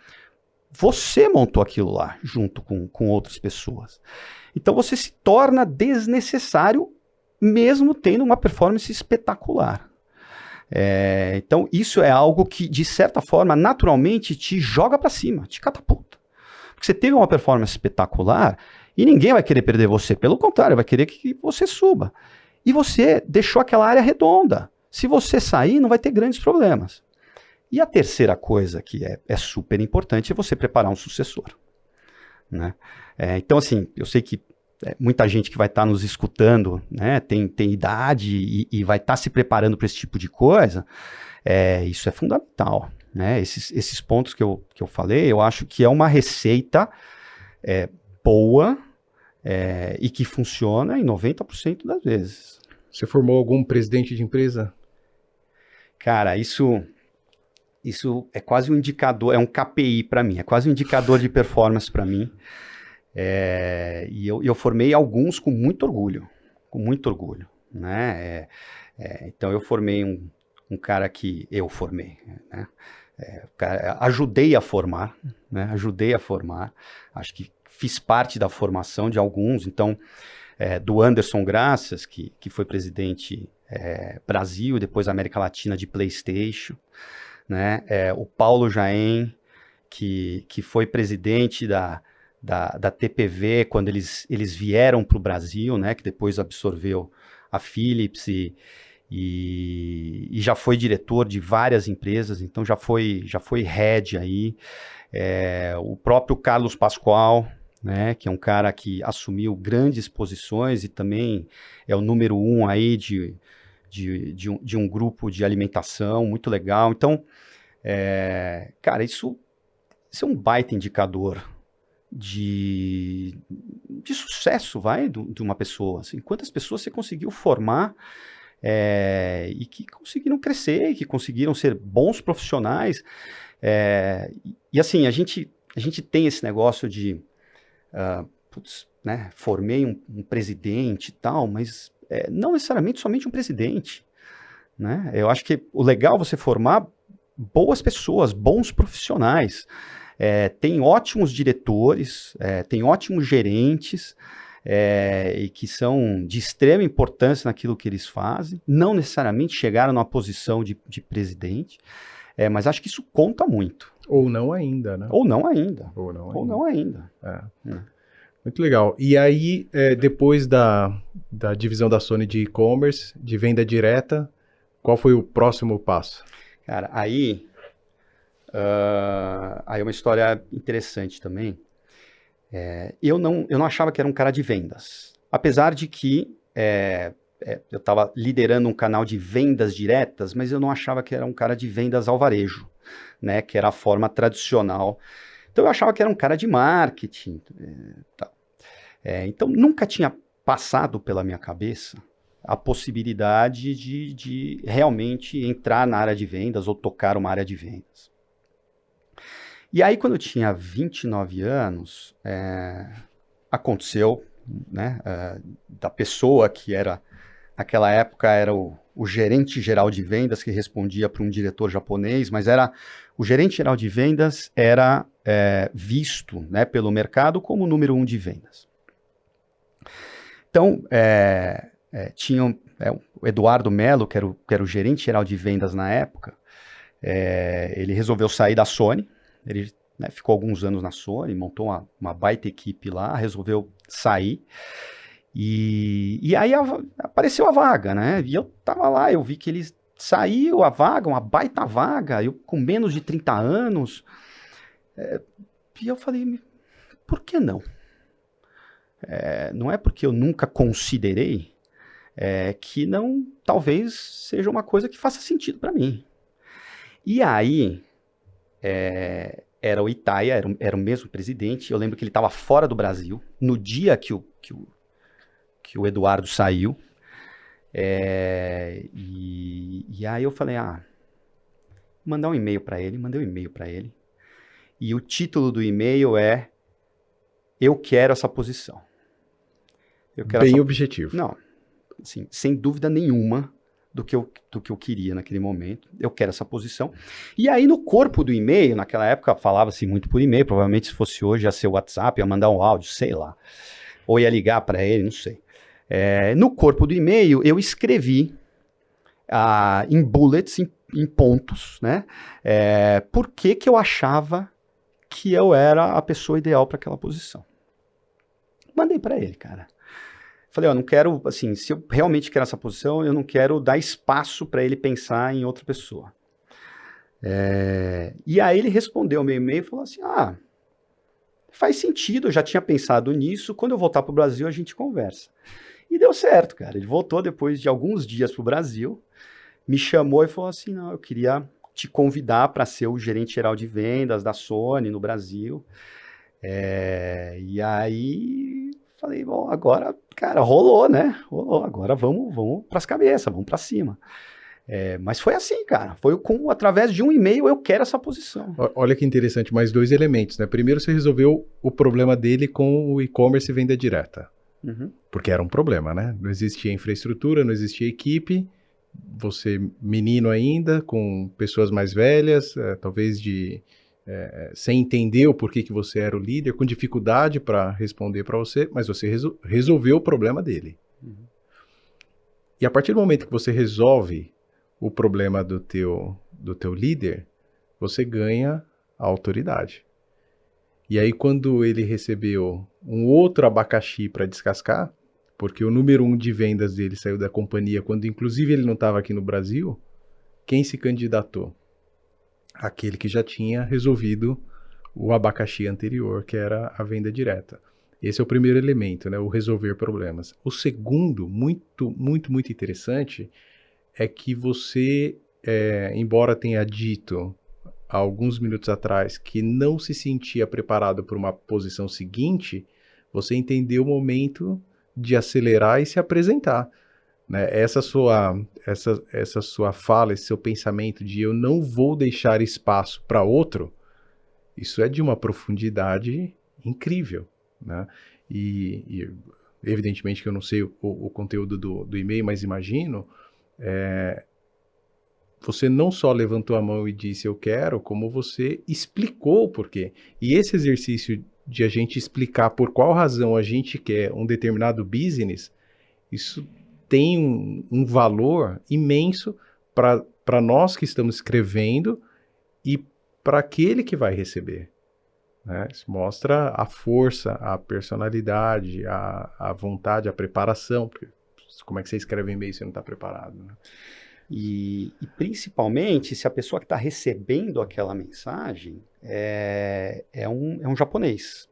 Você montou aquilo lá, junto com outras pessoas. Então você se torna desnecessário, mesmo tendo uma performance espetacular. Então isso é algo que, de certa forma, naturalmente te joga para cima, te catapulta. Porque você teve uma performance espetacular e ninguém vai querer perder você. Pelo contrário, vai querer que você suba. E você deixou aquela área redonda. Se você sair, não vai ter grandes problemas. E a terceira coisa que é super importante é você preparar um sucessor, né? Então, assim, eu sei que muita gente que vai estar nos escutando, né, tem idade e vai estar se preparando para esse tipo de coisa. Isso é fundamental, né? Esses pontos que eu falei, eu acho que é uma receita boa e que funciona em 90% das vezes. Você formou algum presidente de empresa? Cara, isso é quase um indicador, é um KPI para mim, é quase um indicador de performance para mim. E eu formei alguns com muito orgulho, né? Então eu formei um cara que eu formei, né? Ajudei a formar, né? Ajudei a formar, acho que fiz parte da formação de alguns, então, do Anderson Graças, que foi presidente Brasil e depois América Latina de PlayStation, né? O Paulo Jaen, que foi presidente da TPV quando eles vieram para o Brasil, né? Que depois absorveu a Philips e já foi diretor de várias empresas, então já foi head aí. O próprio Carlos Pascoal, né, que é um cara que assumiu grandes posições e também é o número 1 aí de um grupo de alimentação muito legal. Então, cara, isso é um baita indicador de sucesso, de uma pessoa. Assim, quantas pessoas você conseguiu formar e que conseguiram crescer, e que conseguiram ser bons profissionais. E assim, a gente tem esse negócio de, putz, né, formei um presidente e tal, mas não necessariamente somente um presidente, né? Eu acho que o legal é você formar boas pessoas, bons profissionais. Tem ótimos diretores, tem ótimos gerentes, e que são de extrema importância naquilo que eles fazem, não necessariamente chegaram numa posição de presidente, mas acho que isso conta muito. Ou não ainda, né? Ou não ainda. Ou não ainda. É. Muito legal. E aí, depois da divisão da Sony de e-commerce, de venda direta, qual foi o próximo passo? Cara, aí é uma história interessante também. Eu não achava que era um cara de vendas. Apesar de que eu estava liderando um canal de vendas diretas, mas eu não achava que era um cara de vendas ao varejo, né? Que era a forma tradicional. Então eu achava que era um cara de marketing. Então nunca tinha passado pela minha cabeça a possibilidade de realmente entrar na área de vendas ou tocar uma área de vendas. E aí, quando eu tinha 29 anos, aconteceu, né, da pessoa que era, naquela época, era o gerente geral de vendas, que respondia para um diretor japonês, mas o gerente geral de vendas era visto, né, pelo mercado como o número 1 de vendas. Então, tinha o Eduardo Mello, que era o gerente geral de vendas na época, ele resolveu sair da Sony. Ele, né, ficou alguns anos na Sony, montou uma baita equipe lá, resolveu sair. E aí apareceu a vaga, né? E eu tava lá, eu vi que ele saiu a vaga, uma baita vaga, eu com menos de 30 anos. E eu falei, por que não? Não é porque eu nunca considerei que não, talvez seja uma coisa que faça sentido para mim. E aí, era o Itaia, era o mesmo presidente. Eu lembro que ele estava fora do Brasil no dia que o Eduardo saiu. E aí eu falei, mandar um e-mail para ele. Mandei um e-mail para ele. E o título do e-mail é Eu quero essa posição. Bem objetivo. Não, assim, sem dúvida nenhuma do que eu queria naquele momento. Eu quero essa posição. E aí, no corpo do e-mail, naquela época falava-se muito por e-mail, provavelmente se fosse hoje ia ser o WhatsApp, ia mandar um áudio, sei lá. Ou ia ligar para ele, não sei. No corpo do e-mail, eu escrevi em bullets, em pontos, né? Por que eu achava que eu era a pessoa ideal para aquela posição. Mandei para ele, cara. Falei, não quero, assim, se eu realmente quero essa posição, eu não quero dar espaço para ele pensar em outra pessoa. E aí ele respondeu ao meu e-mail e falou assim, faz sentido, eu já tinha pensado nisso, quando eu voltar para o Brasil a gente conversa. E deu certo, cara. Ele voltou depois de alguns dias para o Brasil, me chamou e falou assim, não, eu queria te convidar para ser o gerente geral de vendas da Sony no Brasil. E aí falei, bom, agora, cara, rolou, né? Rolou, agora vamos pras cabeças, vamos pra cima. Mas foi assim, cara. Foi através de um e-mail eu quero essa posição. Olha que interessante, mais dois elementos, né? Primeiro, você resolveu o problema dele com o e-commerce e venda direta. Uhum. Porque era um problema, né? Não existia infraestrutura, não existia equipe. Você, menino ainda, com pessoas mais velhas, talvez sem entender o porquê que você era o líder, com dificuldade para responder para você, mas você resolveu o problema dele. Uhum. E a partir do momento que você resolve o problema do teu líder, você ganha a autoridade. E aí, quando ele recebeu um outro abacaxi para descascar, porque o número 1 de vendas dele saiu da companhia, quando inclusive ele não estava aqui no Brasil, quem se candidatou? Aquele que já tinha resolvido o abacaxi anterior, que era a venda direta. Esse é o primeiro elemento, né? O resolver problemas. O segundo, muito, muito, muito interessante, é que você, embora tenha dito há alguns minutos atrás que não se sentia preparado para uma posição seguinte, você entendeu o momento de acelerar e se apresentar. Né? Essa sua fala, esse seu pensamento de eu não vou deixar espaço para outro, isso é de uma profundidade incrível. Né? E evidentemente que eu não sei o conteúdo do e-mail, mas imagino, você não só levantou a mão e disse eu quero, como você explicou o porquê. E esse exercício de a gente explicar por qual razão a gente quer um determinado business, isso tem um valor imenso para nós que estamos escrevendo e para aquele que vai receber. Né? Isso mostra a força, a personalidade, a vontade, a preparação. Porque como é que você escreve um e-mail se não está preparado? Né? E principalmente se a pessoa que está recebendo aquela mensagem é um japonês.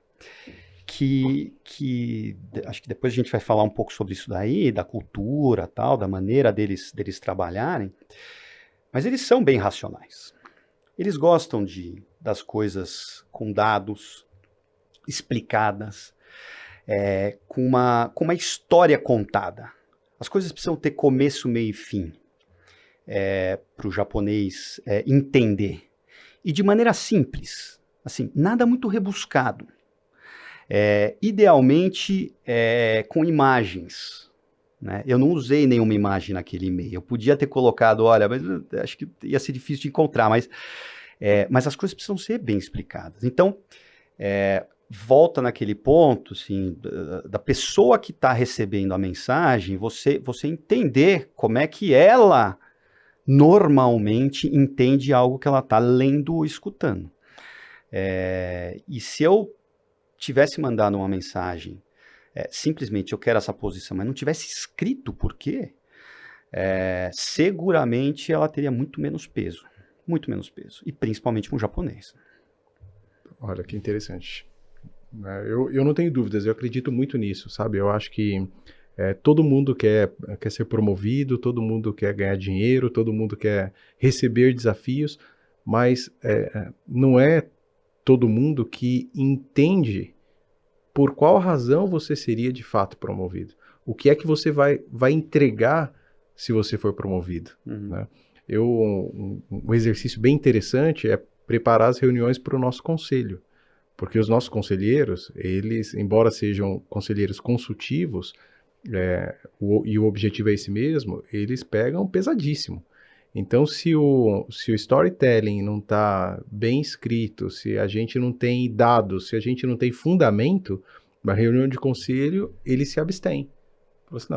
Acho que depois a gente vai falar um pouco sobre isso daí, da cultura, tal, da maneira deles trabalharem, mas eles são bem racionais. Eles gostam das coisas com dados, explicadas, com uma história contada. As coisas precisam ter começo, meio e fim, para o japonês entender. E de maneira simples, assim, nada muito rebuscado. Idealmente com imagens. Né? Eu não usei nenhuma imagem naquele e-mail. Eu podia ter colocado, olha, mas acho que ia ser difícil de encontrar, mas as coisas precisam ser bem explicadas. Então, volta naquele ponto, assim, da pessoa que está recebendo a mensagem, você entender como é que ela normalmente entende algo que ela está lendo ou escutando. E se eu tivesse mandado uma mensagem, simplesmente eu quero essa posição, mas não tivesse escrito por quê, seguramente ela teria muito menos peso, e principalmente com o japonês. Olha, que interessante. Eu não tenho dúvidas, eu acredito muito nisso, sabe? Eu acho que todo mundo quer ser promovido, todo mundo quer ganhar dinheiro, todo mundo quer receber desafios, mas não é todo mundo que entende por qual razão você seria de fato promovido. O que é que você vai entregar se você for promovido. Uhum. Né? Um exercício bem interessante é preparar as reuniões para o nosso conselho. Porque os nossos conselheiros, eles, embora sejam conselheiros consultivos, e o objetivo é esse mesmo, eles pegam pesadíssimo. Então, se o storytelling não está bem escrito, se a gente não tem dados, se a gente não tem fundamento, na reunião de conselho, ele se abstém. Assim,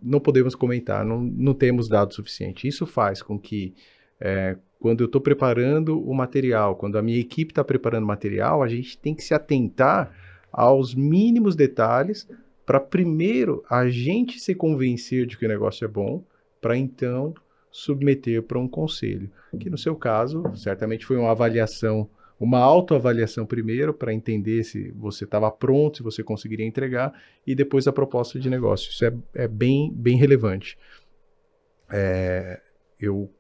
não podemos comentar, não temos dados suficientes. Isso faz com que, quando eu estou preparando o material, quando a minha equipe está preparando o material, a gente tem que se atentar aos mínimos detalhes para primeiro a gente se convencer de que o negócio é bom, para então submeter para um conselho. Que no seu caso, certamente foi uma autoavaliação primeiro, para entender se você estava pronto, se você conseguiria entregar, e depois a proposta de negócio. Isso é bem, bem relevante. Eu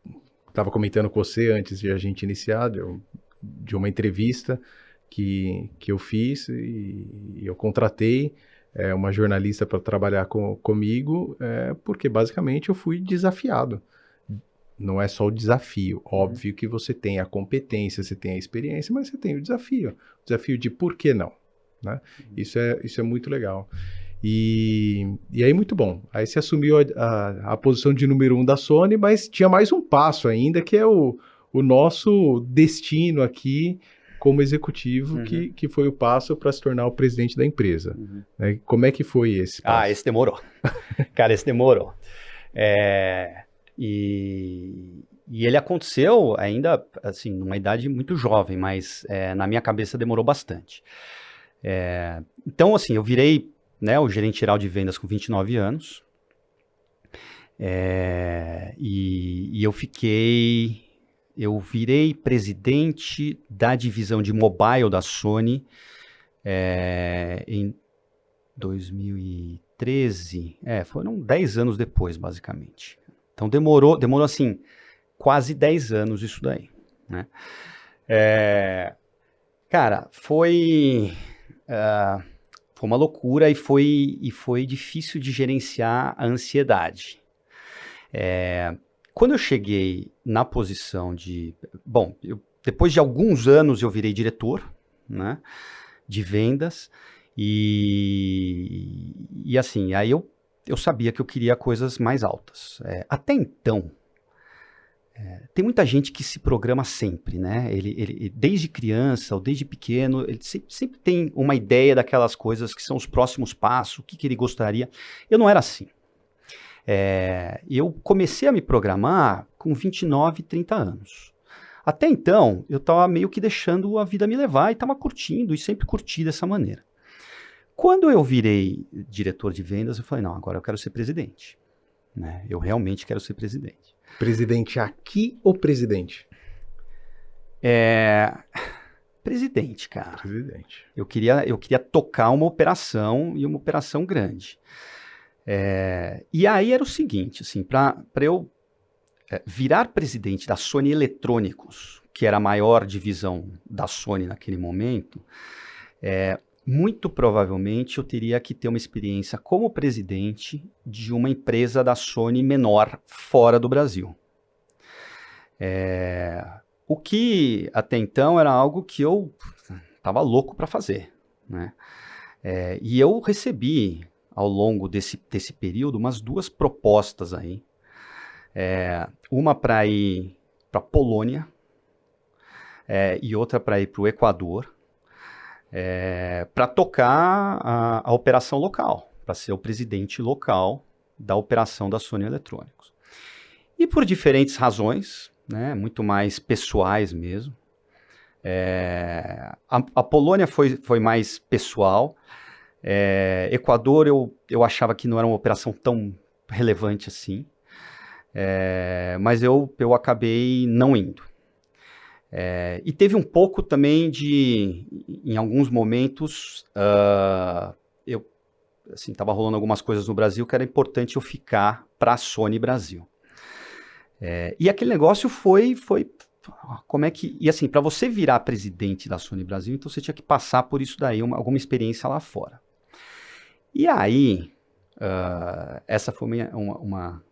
estava comentando com você antes de a gente iniciar, de uma entrevista que eu fiz e eu contratei uma jornalista para trabalhar comigo, porque basicamente eu fui desafiado. não é só o desafio. Óbvio que você tem a competência, você tem a experiência, mas você tem o desafio. O desafio de por que não, né? Isso é muito legal. E aí, muito bom. Aí você assumiu a posição de número 1 da Sony, mas tinha mais um passo ainda, que é o nosso destino aqui como executivo, que foi o passo para se tornar o presidente da empresa. Né? Como é que foi esse passo? Esse demorou. Cara, esse demorou. E ele aconteceu ainda, assim, numa idade muito jovem, mas na minha cabeça demorou bastante. Então, assim, eu virei, né, o gerente geral de vendas com 29 anos. E eu virei presidente da divisão de mobile da Sony em 2013. Foram 10 anos depois, basicamente. Então demorou assim, quase 10 anos isso daí, né? Cara, foi uma loucura e foi difícil de gerenciar a ansiedade. Quando eu cheguei na posição de... Bom, depois de alguns anos eu virei diretor, né, de vendas e assim, aí eu sabia que eu queria coisas mais altas. Até então, tem muita gente que se programa sempre, né? Ele desde criança ou desde pequeno, ele sempre tem uma ideia daquelas coisas que são os próximos passos, o que ele gostaria. Eu não era assim. Eu comecei a me programar com 29, 30 anos. Até então, eu estava meio que deixando a vida me levar e estava curtindo, e sempre curti dessa maneira. Quando eu virei diretor de vendas, eu falei, não, agora eu quero ser presidente. Né? Eu realmente quero ser presidente. Presidente aqui ou presidente? Presidente, cara. Presidente. Eu queria tocar uma operação e uma operação grande. E aí era o seguinte, assim, para eu virar presidente da Sony Eletrônicos, que era a maior divisão da Sony naquele momento, muito provavelmente eu teria que ter uma experiência como presidente de uma empresa da Sony menor fora do Brasil. O que até então era algo que eu estava louco para fazer, né? E eu recebi ao longo desse período umas 2 propostas aí. Uma para ir para a Polônia e outra para ir para o Equador, para tocar a operação local, para ser o presidente local da operação da Sony Eletrônicos. E por diferentes razões, né, muito mais pessoais mesmo, a Polônia foi mais pessoal. Equador eu achava que não era uma operação tão relevante assim, mas eu acabei não indo. E teve um pouco também em alguns momentos, eu assim, estava rolando algumas coisas no Brasil que era importante eu ficar para a Sony Brasil. E aquele negócio foi como é que... E assim, para você virar presidente da Sony Brasil, então você tinha que passar por isso daí, alguma experiência lá fora. E aí, essa foi uma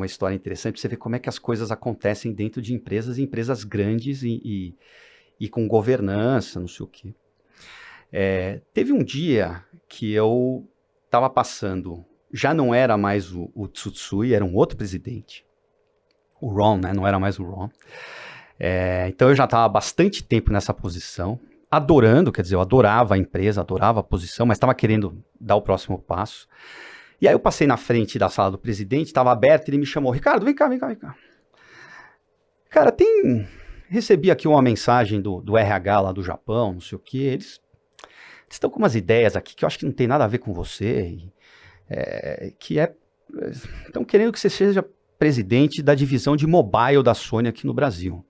história interessante para você ver como é que as coisas acontecem dentro de empresas, e empresas grandes e com governança, não sei o quê. Teve um dia que eu estava passando, já não era mais o Tsutsui, era um outro presidente, o Ron, né? Não era mais o Ron. Então eu já estava há bastante tempo nessa posição, adorando, quer dizer, eu adorava a empresa, adorava a posição, mas estava querendo dar o próximo passo. E aí eu passei na frente da sala do presidente, estava aberto, ele me chamou, Ricardo, vem cá. Cara, recebi aqui uma mensagem do RH lá do Japão, não sei o quê, eles estão com umas ideias aqui que eu acho que não tem nada a ver com você, estão querendo que você seja presidente da divisão de mobile da Sony aqui no Brasil,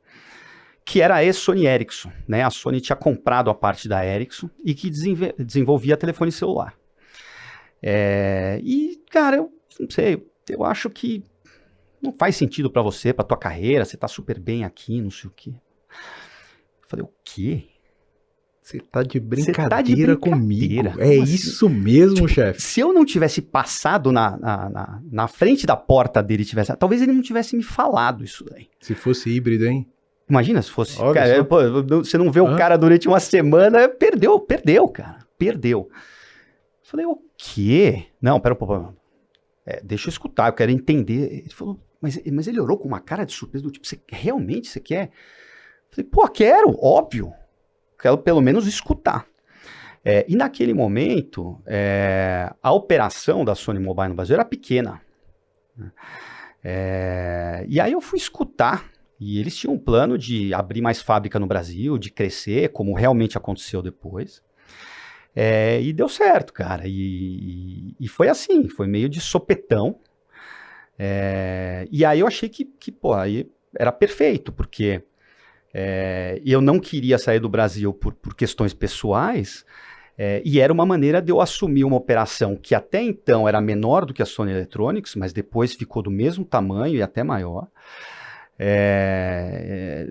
que era a ex-Sony Ericsson, né? A Sony tinha comprado a parte da Ericsson e que desenvolvia telefone celular. E, cara, eu não sei, eu acho que não faz sentido pra você, pra tua carreira, você tá super bem aqui, não sei o quê. Eu falei, o quê? Você tá de Você brincadeira tá de brincadeira. comigo. Como É assim? isso mesmo, chefe. Se eu não tivesse passado na frente da porta dele, talvez ele não tivesse me falado isso daí. Se fosse híbrido, hein? Imagina se fosse. Olha Cara, só. pô, você não vê o Hã? cara durante uma semana, perdeu, cara. Perdeu. Falei, o quê? Não, pera um pouco. Deixa eu escutar, eu quero entender. Ele falou, mas ele orou com uma cara de surpresa, do tipo, realmente você quer? Falei, pô, quero, óbvio. Quero pelo menos escutar. E naquele momento, a operação da Sony Mobile no Brasil era pequena. E aí eu fui escutar, e eles tinham um plano de abrir mais fábrica no Brasil, de crescer, como realmente aconteceu depois. E deu certo, cara. E foi assim, foi meio de sopetão. E aí eu achei que pô, aí era perfeito, porque eu não queria sair do Brasil por questões pessoais, e era uma maneira de eu assumir uma operação que até então era menor do que a Sony Electronics, mas depois ficou do mesmo tamanho e até maior.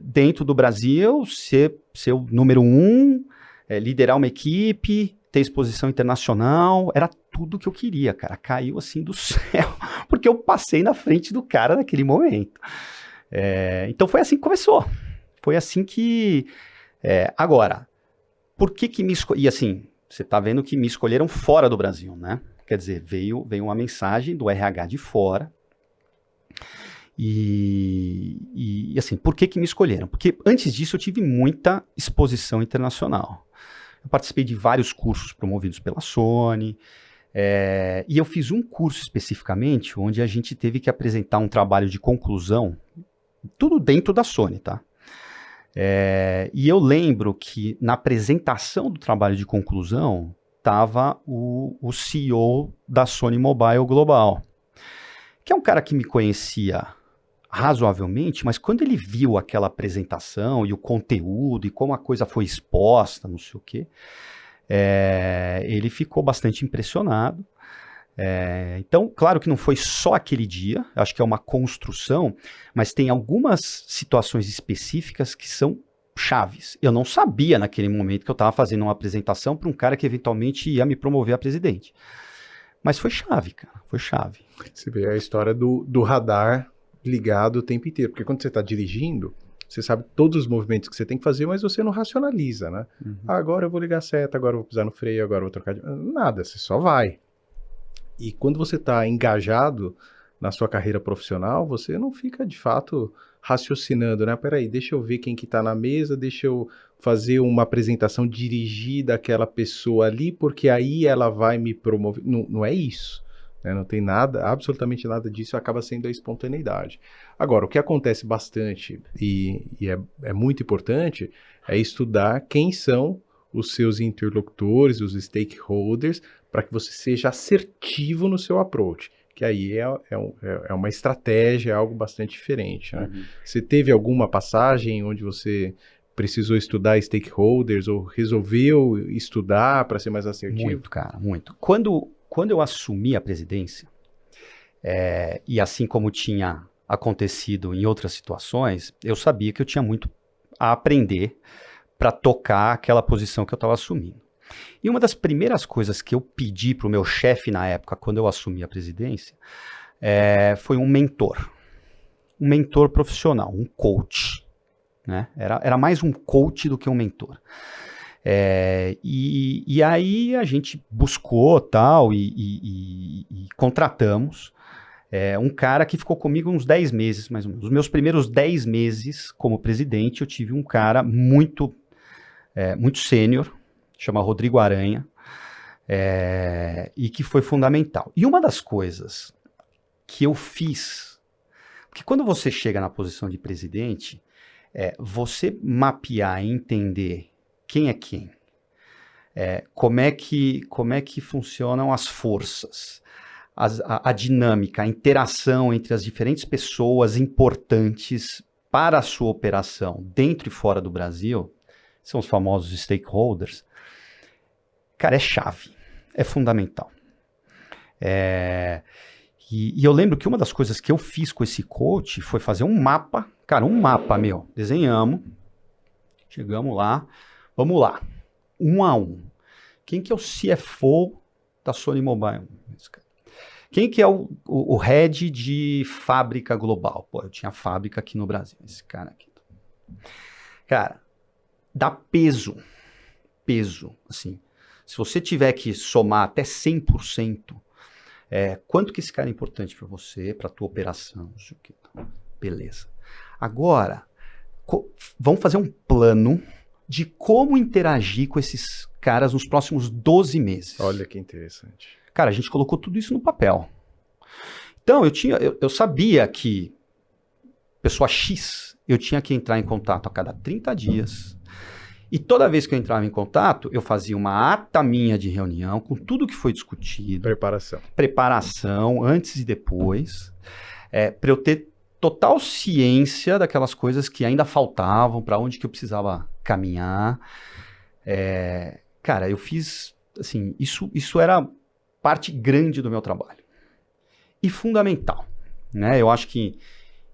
Dentro do Brasil, ser o número 1, liderar uma equipe, ter exposição internacional, era tudo que eu queria, cara. Caiu assim do céu, porque eu passei na frente do cara naquele momento. Então foi assim que começou. Foi assim que... agora, por que me escolheram? E assim, você tá vendo que me escolheram fora do Brasil, né? Quer dizer, veio uma mensagem do RH de fora. E assim, por que me escolheram? Porque antes disso eu tive muita exposição internacional. Eu participei de vários cursos promovidos pela Sony, e eu fiz um curso especificamente onde a gente teve que apresentar um trabalho de conclusão, tudo dentro da Sony, tá? E eu lembro que na apresentação do trabalho de conclusão estava o CEO da Sony Mobile Global, que é um cara que me conhecia razoavelmente, mas quando ele viu aquela apresentação e o conteúdo e como a coisa foi exposta, não sei o quê, ele ficou bastante impressionado. Então, claro que não foi só aquele dia, acho que é uma construção, mas tem algumas situações específicas que são chaves. Eu não sabia naquele momento que eu estava fazendo uma apresentação para um cara que eventualmente ia me promover a presidente. Mas foi chave, cara, foi chave. Você vê a história do radar ligado o tempo inteiro, porque quando você está dirigindo, você sabe todos os movimentos que você tem que fazer, mas você não racionaliza, né? Uhum. Agora eu vou ligar a seta, agora eu vou pisar no freio, agora eu vou trocar de... Nada, você só vai. E quando você está engajado na sua carreira profissional, você não fica, de fato, raciocinando, né? Peraí, deixa eu ver quem que está na mesa, deixa eu fazer uma apresentação dirigida àquela pessoa ali, porque aí ela vai me promover. Não é isso, né? Não tem nada, absolutamente nada disso, acaba sendo a espontaneidade. Agora, o que acontece bastante, e é muito importante, é estudar quem são os seus interlocutores, os stakeholders, para que você seja assertivo no seu approach, que aí é uma estratégia, é algo bastante diferente, né? Uhum. Você teve alguma passagem onde você precisou estudar stakeholders ou resolveu estudar para ser mais assertivo? Muito, cara, muito. Quando eu assumi a presidência, e assim como tinha acontecido em outras situações, eu sabia que eu tinha muito a aprender para tocar aquela posição que eu estava assumindo. E uma das primeiras coisas que eu pedi para o meu chefe na época, quando eu assumi a presidência, foi um mentor profissional, um coach, né? Era mais um coach do que um mentor. E aí a gente buscou tal e contratamos um cara que ficou comigo uns 10 meses, mais ou menos. Os meus primeiros 10 meses como presidente, eu tive um cara muito sênior, chama Rodrigo Aranha, e que foi fundamental. E uma das coisas que eu fiz, porque quando você chega na posição de presidente, você mapear e entender quem é quem, como é que funcionam as forças, a dinâmica, a interação entre as diferentes pessoas importantes para a sua operação dentro e fora do Brasil, são os famosos stakeholders, cara, é chave, é fundamental. E eu lembro que uma das coisas que eu fiz com esse coach foi fazer um mapa, cara, desenhamos, chegamos lá, vamos lá, um a um. Quem que é o CFO da Sony Mobile? Esse cara. Quem que é o head de fábrica global? Pô, eu tinha fábrica aqui no Brasil. Esse cara aqui. Cara, dá peso. Peso, assim. Se você tiver que somar até 100%, quanto que esse cara é importante para você, para tua operação? Não sei o que. Beleza. Agora, vamos fazer um plano de como interagir com esses caras nos próximos 12 meses. Olha que interessante. Cara, a gente colocou tudo isso no papel. Então, eu sabia que pessoa X, eu tinha que entrar em contato a cada 30 dias. E toda vez que eu entrava em contato, eu fazia uma ata minha de reunião com tudo que foi discutido. Preparação, antes e depois. Para eu ter total ciência daquelas coisas que ainda faltavam, para onde que eu precisava caminhar. Cara, eu fiz, assim, isso era parte grande do meu trabalho. E fundamental, né? Eu acho que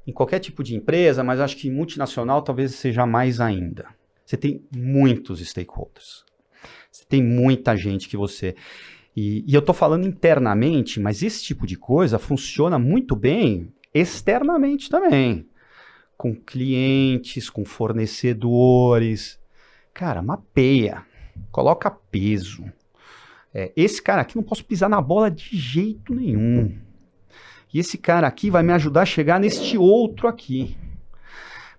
em qualquer tipo de empresa, mas acho que em multinacional talvez seja mais ainda. Você tem muitos stakeholders. Você tem muita gente que você... E eu estou falando internamente, mas esse tipo de coisa funciona muito bem externamente também. Com clientes, com fornecedores. Cara, mapeia. Coloca peso. Esse cara aqui não posso pisar na bola de jeito nenhum. E esse cara aqui vai me ajudar a chegar neste outro aqui.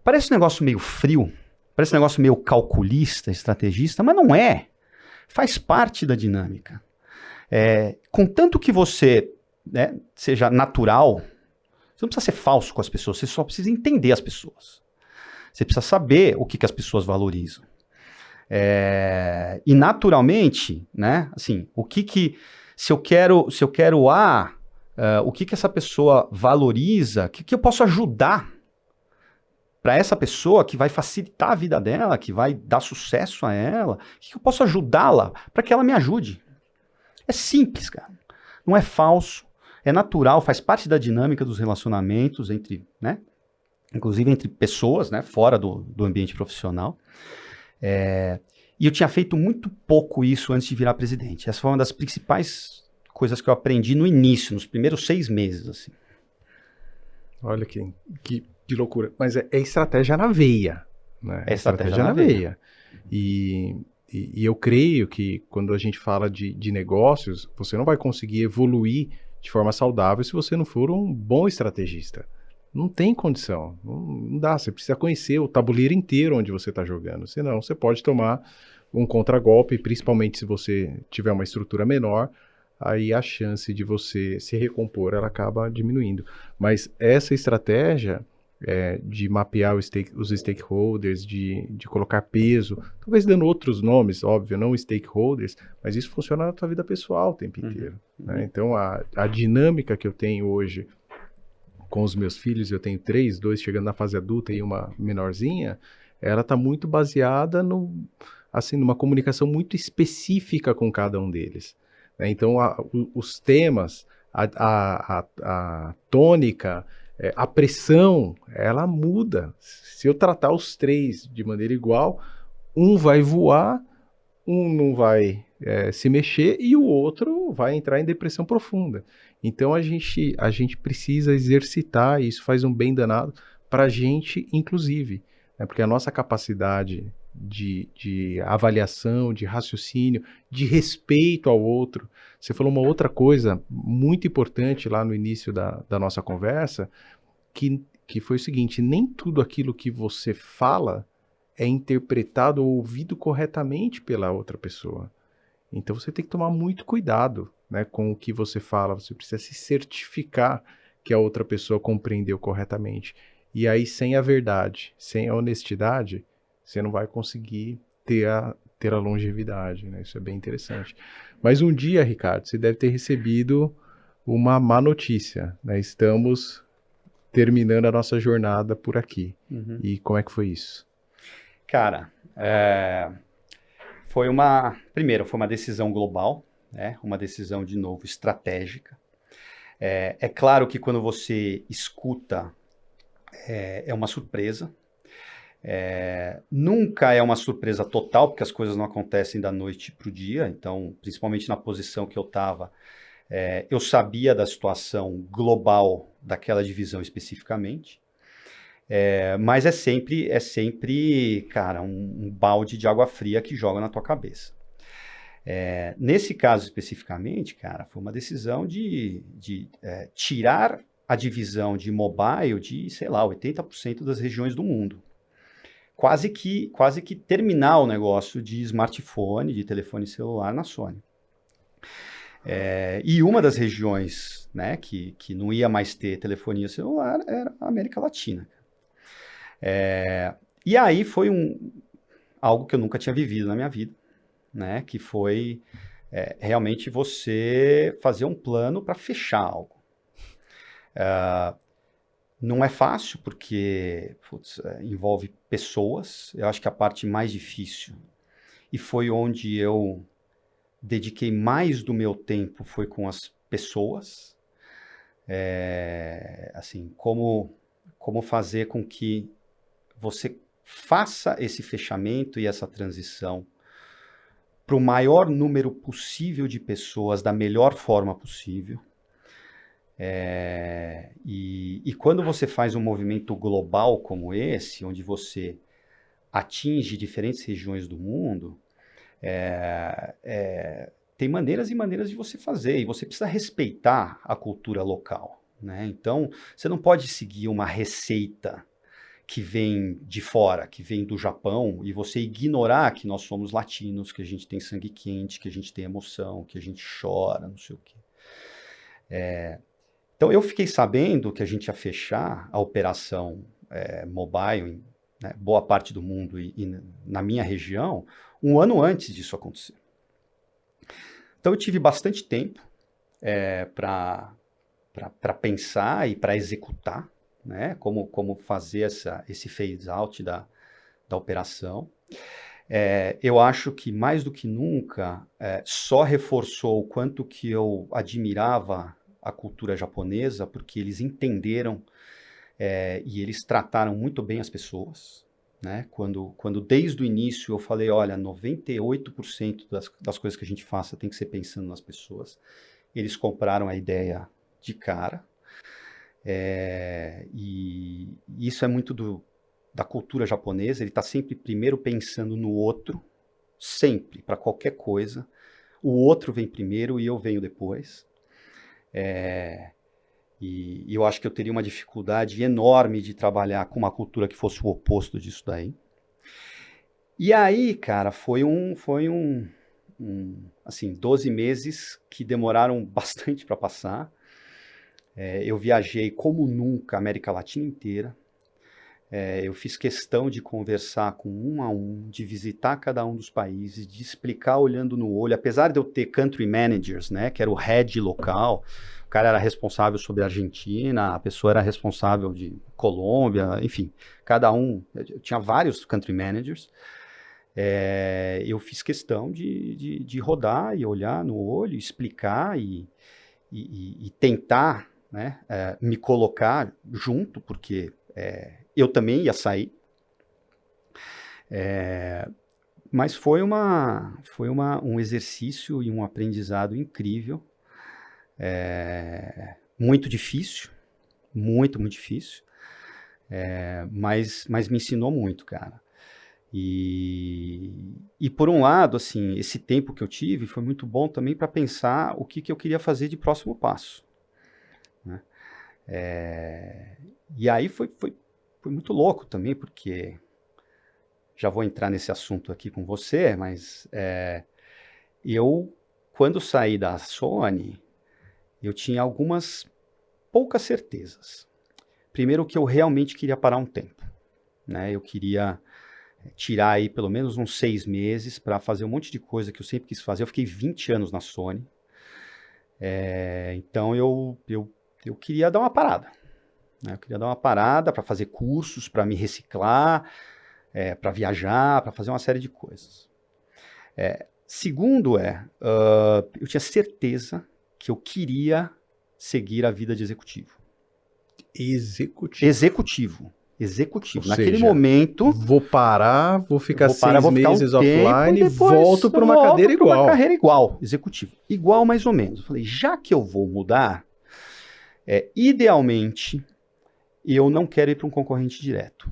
Parece um negócio meio frio. Parece um negócio meio calculista, estrategista, mas não é. Faz parte da dinâmica. Contanto que você, né, seja natural, você não precisa ser falso com as pessoas, você só precisa entender as pessoas. Você precisa saber o que as pessoas valorizam. E naturalmente, né, assim, se eu quero A, o que essa pessoa valoriza, o que eu posso ajudar para essa pessoa que vai facilitar a vida dela, que vai dar sucesso a ela, o que eu posso ajudá-la para que ela me ajude. É simples, cara. Não é falso, é natural, faz parte da dinâmica dos relacionamentos entre, né, inclusive entre pessoas, né, fora do ambiente profissional. E eu tinha feito muito pouco isso antes de virar presidente. Essa foi uma das principais coisas que eu aprendi no início, nos primeiros 6 meses, assim. Olha que loucura. Mas é estratégia na veia, né? É estratégia na veia. E eu creio que quando a gente fala de negócios, você não vai conseguir evoluir de forma saudável se você não for um bom estrategista. Não tem condição. Não dá. Você precisa conhecer o tabuleiro inteiro onde você está jogando. Senão você pode tomar um contragolpe, principalmente se você tiver uma estrutura menor, aí a chance de você se recompor ela acaba diminuindo. Mas essa estratégia de mapear os stakeholders, de colocar peso, talvez dando outros nomes, óbvio, não stakeholders, mas isso funciona na tua vida pessoal o tempo inteiro. Né? Então a dinâmica que eu tenho hoje com os meus filhos, eu tenho 3, 2 chegando na fase adulta e uma menorzinha, ela está muito baseada numa comunicação muito específica com cada um deles. Né? Então, os temas, a tônica, a pressão, ela muda. Se eu tratar os 3 de maneira igual, um vai voar, um não vai se mexer e o outro vai entrar em depressão profunda. Então, a gente precisa exercitar, e isso faz um bem danado para a gente, inclusive, né? Porque a nossa capacidade de avaliação, de raciocínio, de respeito ao outro. Você falou uma outra coisa muito importante lá no início da nossa conversa, que foi o seguinte: nem tudo aquilo que você fala é interpretado ou ouvido corretamente pela outra pessoa. Então você tem que tomar muito cuidado, né, com o que você fala. Você precisa se certificar que a outra pessoa compreendeu corretamente. E aí, sem a verdade, sem a honestidade, você não vai conseguir ter a longevidade, né? Isso é bem interessante. Mas um dia, Ricardo, você deve ter recebido uma má notícia, né? Estamos terminando a nossa jornada por aqui. E como é que foi isso? Cara, primeiro, foi uma decisão global, né? Uma decisão, de novo, estratégica. É claro que quando você escuta, é uma surpresa. Nunca é uma surpresa total, porque as coisas não acontecem da noite para o dia, então, principalmente na posição que eu estava, eu sabia da situação global daquela divisão especificamente, mas é sempre, cara, um balde de água fria que joga na tua cabeça. Nesse caso especificamente, cara, foi uma decisão de tirar a divisão de mobile de, sei lá, 80% das regiões do mundo. Quase que terminar o negócio de smartphone, de telefone celular na Sony. E uma das regiões, né, que não ia mais ter telefonia celular era a América Latina. E aí foi algo que eu nunca tinha vivido na minha vida, né, que foi realmente você fazer um plano para fechar algo. Não é fácil, porque envolve pessoas. Eu acho que a parte mais difícil, e foi onde eu dediquei mais do meu tempo, foi com as pessoas. Assim, como fazer com que você faça esse fechamento e essa transição para o maior número possível de pessoas da melhor forma possível. E quando você faz um movimento global como esse, onde você atinge diferentes regiões do mundo, tem maneiras e maneiras de você fazer, e você precisa respeitar a cultura local, né? Então, você não pode seguir uma receita que vem de fora, que vem do Japão, e você ignorar que nós somos latinos, que a gente tem sangue quente, que a gente tem emoção, que a gente chora, não sei o quê. Então, eu fiquei sabendo que a gente ia fechar a operação mobile em boa parte do mundo e na minha região, um ano antes disso acontecer. Então, eu tive bastante tempo para pensar e para executar, né, como fazer esse phase-out da operação. Eu acho que, mais do que nunca, só reforçou o quanto que eu admirava a cultura japonesa, porque eles entenderam e eles trataram muito bem as pessoas, né? Quando desde o início eu falei, olha, 98% das coisas que a gente faça tem que ser pensando nas pessoas, eles compraram a ideia de cara. E isso é muito da cultura japonesa. Ele está sempre primeiro pensando no outro, sempre, para qualquer coisa. O outro vem primeiro e eu venho depois. E eu acho que eu teria uma dificuldade enorme de trabalhar com uma cultura que fosse o oposto disso daí. E aí, cara, foi assim, 12 meses que demoraram bastante para passar. Eu viajei como nunca a América Latina inteira. Eu fiz questão de conversar com um a um, de visitar cada um dos países, de explicar olhando no olho. Apesar de eu ter country managers, né, que era o head local, o cara era responsável sobre a Argentina, a pessoa era responsável de Colômbia, enfim, cada um, eu tinha vários country managers. Eu fiz questão de rodar e olhar no olho, explicar e tentar, né, me colocar junto, porque eu também ia sair. Mas foi um exercício e um aprendizado incrível. Muito difícil, muito difícil. Mas me ensinou muito, cara. E por um lado, assim, esse tempo que eu tive foi muito bom também para pensar o que eu queria fazer de próximo passo, né? E aí foi muito louco também, porque já vou entrar nesse assunto aqui com você, mas eu, quando saí da Sony, eu tinha algumas poucas certezas. Primeiro, que eu realmente queria parar um tempo, né? Eu queria tirar aí pelo menos uns 6 meses para fazer um monte de coisa que eu sempre quis fazer. Eu fiquei 20 anos na Sony, então eu queria dar uma parada, né? Eu queria dar uma parada para fazer cursos, para me reciclar, para viajar, para fazer uma série de coisas. Segundo eu tinha certeza que eu queria seguir a vida de executivo. Executivo. Executivo. Executivo. Ou Naquele seja, momento... Vou parar, vou ficar vou parar, 6 vou ficar um meses tempo offline e e volto para uma cadeira pra uma igual. carreira igual, executivo. Igual mais ou menos. Eu falei, já que eu vou mudar, idealmente, eu não quero ir para um concorrente direto.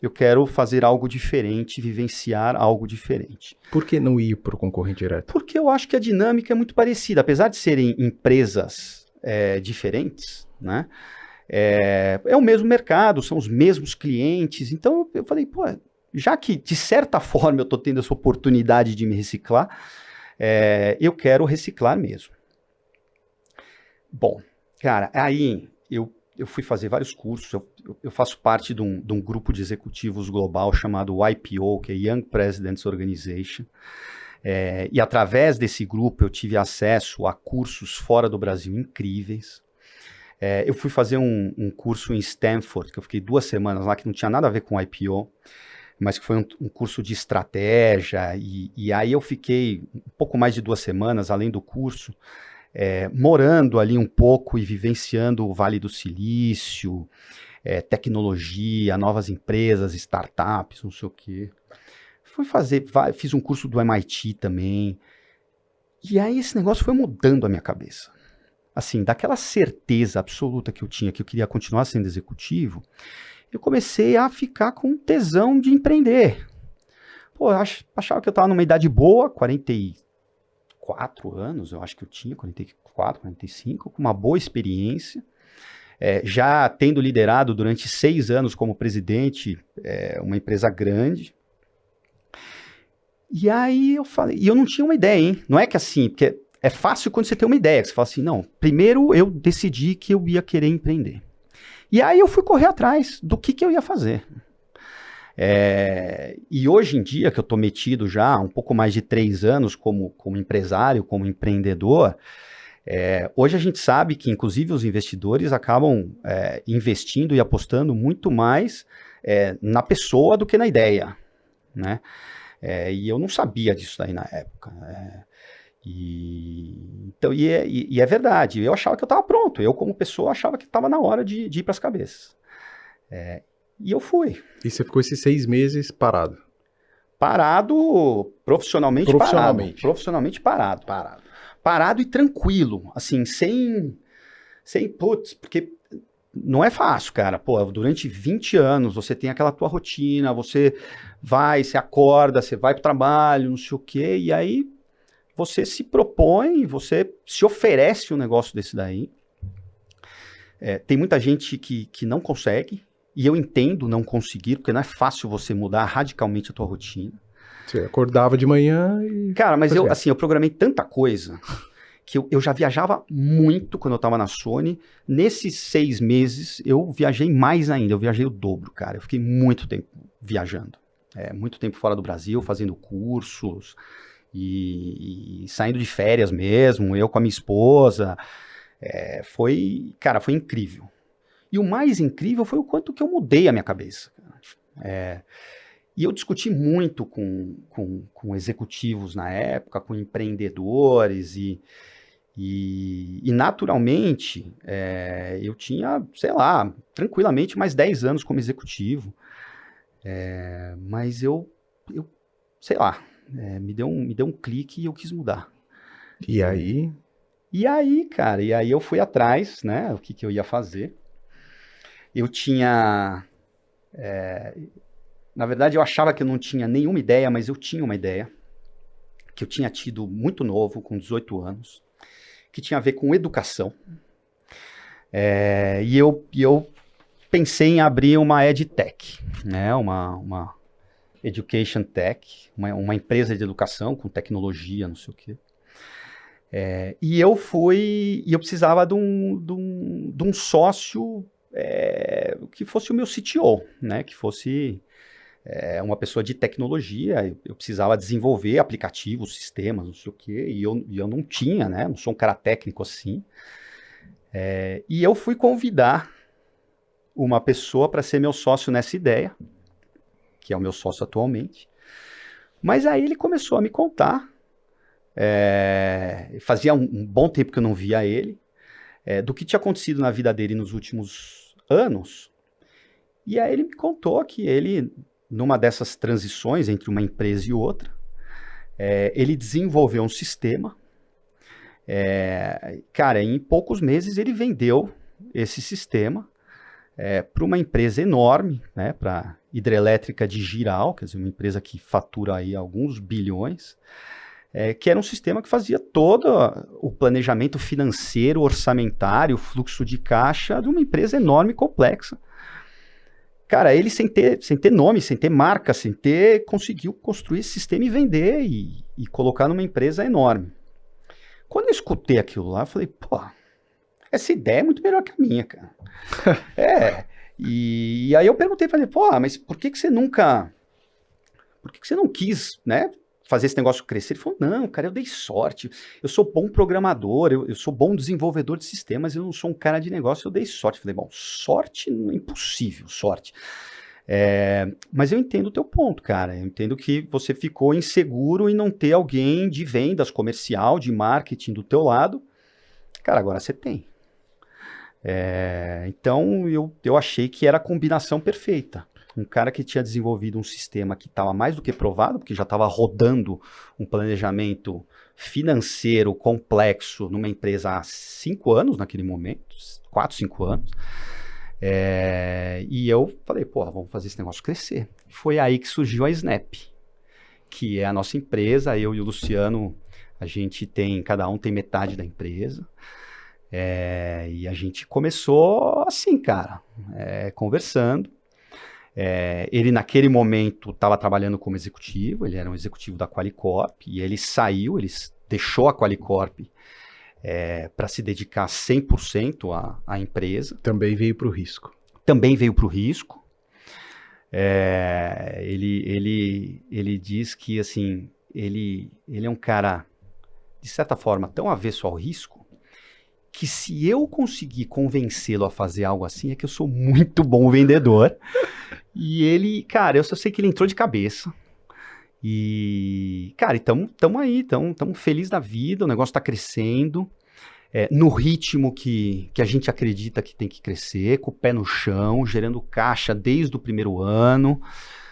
Eu quero fazer algo diferente, vivenciar algo diferente. Por que não ir para o concorrente direto? Porque eu acho que a dinâmica é muito parecida. Apesar de serem empresas diferentes, né? É o mesmo mercado, são os mesmos clientes. Então eu falei, pô, já que de certa forma eu estou tendo essa oportunidade de me reciclar, eu quero reciclar mesmo. Bom, cara, aí eu fui fazer vários cursos, eu faço parte de um grupo de executivos global chamado YPO, que é Young Presidents Organization, e através desse grupo eu tive acesso a cursos fora do Brasil incríveis. Eu fui fazer um curso em Stanford, que eu fiquei 2 semanas lá, que não tinha nada a ver com YPO, mas que foi um curso de estratégia, e aí eu fiquei um pouco mais de 2 semanas, além do curso, morando ali um pouco e vivenciando o Vale do Silício, tecnologia, novas empresas, startups, não sei o quê. Fiz um curso do MIT também, e aí esse negócio foi mudando a minha cabeça. Assim, daquela certeza absoluta que eu tinha, que eu queria continuar sendo executivo, eu comecei a ficar com tesão de empreender. Pô, eu achava que eu estava numa idade boa, 44 anos, eu acho que eu tinha, 44, 45, com uma boa experiência, já tendo liderado durante 6 anos como presidente uma empresa grande. E aí eu falei, e eu não tinha uma ideia, hein? Não é que assim, porque é fácil quando você tem uma ideia, que você fala assim, não, primeiro eu decidi que eu ia querer empreender. E aí eu fui correr atrás do que eu ia fazer. E hoje em dia, que eu estou metido já há um pouco mais de 3 anos como empresário, como empreendedor, hoje a gente sabe que, inclusive, os investidores acabam investindo e apostando muito mais na pessoa do que na ideia, né? E eu não sabia disso daí na época. Então, é verdade, eu achava que eu estava pronto, eu como pessoa achava que estava na hora de ir para as cabeças. E eu fui. E você ficou esses 6 meses parado? Parado, profissionalmente parado. Parado e tranquilo, assim, sem putz, porque não é fácil, cara. Pô, durante 20 anos você tem aquela tua rotina, você acorda, você vai pro trabalho, não sei o quê, e aí você se propõe, você se oferece um negócio desse daí. Tem muita gente que não consegue, e eu entendo não conseguir, porque não é fácil você mudar radicalmente a tua rotina. Você acordava de manhã e... Cara, mas eu programei tanta coisa que eu já viajava muito quando eu estava na Sony. Nesses 6 meses, eu viajei mais ainda, eu viajei o dobro, cara. Eu fiquei muito tempo viajando. Muito tempo fora do Brasil, fazendo cursos e saindo de férias mesmo, eu com a minha esposa. Foi incrível. E o mais incrível foi o quanto que eu mudei a minha cabeça. E eu discuti muito com executivos na época, com empreendedores e naturalmente eu tinha, sei lá, tranquilamente mais 10 anos como executivo. Mas eu sei lá, me deu um clique e eu quis mudar. E aí? E aí, cara, eu fui atrás, né, o que eu ia fazer. Eu tinha... na verdade, eu achava que eu não tinha nenhuma ideia, mas eu tinha uma ideia, que eu tinha tido muito novo, com 18 anos, que tinha a ver com educação. E eu pensei em abrir uma EdTech, né, uma Education Tech, uma empresa de educação com tecnologia, não sei o quê. E eu precisava de um sócio que fosse o meu CTO, né, que fosse uma pessoa de tecnologia. Eu precisava desenvolver aplicativos, sistemas, não sei o quê, e eu não tinha, né, não sou um cara técnico assim. E eu fui convidar uma pessoa para ser meu sócio nessa ideia, que é o meu sócio atualmente. Mas aí ele começou a me contar, fazia um bom tempo que eu não via ele, do que tinha acontecido na vida dele nos últimos anos. E aí ele me contou que ele, numa dessas transições entre uma empresa e outra, ele desenvolveu um sistema. Cara, em poucos meses ele vendeu esse sistema para uma empresa enorme, né, para hidrelétrica de Jirau, quer dizer, uma empresa que fatura aí alguns bilhões, que era um sistema que fazia todo o planejamento financeiro, orçamentário, fluxo de caixa de uma empresa enorme e complexa. Cara, ele sem ter nome, sem ter marca, conseguiu construir esse sistema e vender e colocar numa empresa enorme. Quando eu escutei aquilo lá, eu falei, pô, essa ideia é muito melhor que a minha, cara. E aí eu perguntei, falei, pô, mas por que você não quis, né, fazer esse negócio crescer? Ele falou, não, cara, eu dei sorte, eu sou bom programador, eu sou bom desenvolvedor de sistemas, eu não sou um cara de negócio, eu dei sorte. Eu falei, bom, sorte é impossível, sorte. Mas eu entendo o teu ponto, cara, eu entendo que você ficou inseguro em não ter alguém de vendas, comercial, de marketing do teu lado. Cara, agora você tem. Então eu achei que era a combinação perfeita. Um cara que tinha desenvolvido um sistema que estava mais do que provado, porque já estava rodando um planejamento financeiro complexo numa empresa há 5 anos naquele momento, 4, 5 anos. E eu falei, pô, vamos fazer esse negócio crescer. Foi aí que surgiu a Snap, que é a nossa empresa. Eu e o Luciano, cada um tem metade da empresa. E a gente começou assim, cara, conversando. Ele naquele momento estava trabalhando como executivo, ele era um executivo da Qualicorp, e ele saiu, ele deixou a Qualicorp para se dedicar 100% à empresa. Também veio para o risco. Ele diz que assim, ele é um cara, de certa forma, tão avesso ao risco, que se eu conseguir convencê-lo a fazer algo assim, é que eu sou muito bom vendedor. E ele, cara, eu só sei que ele entrou de cabeça. E, cara, estamos aí, estamos felizes da vida, o negócio está crescendo, no ritmo que a gente acredita que tem que crescer, com o pé no chão, gerando caixa desde o primeiro ano.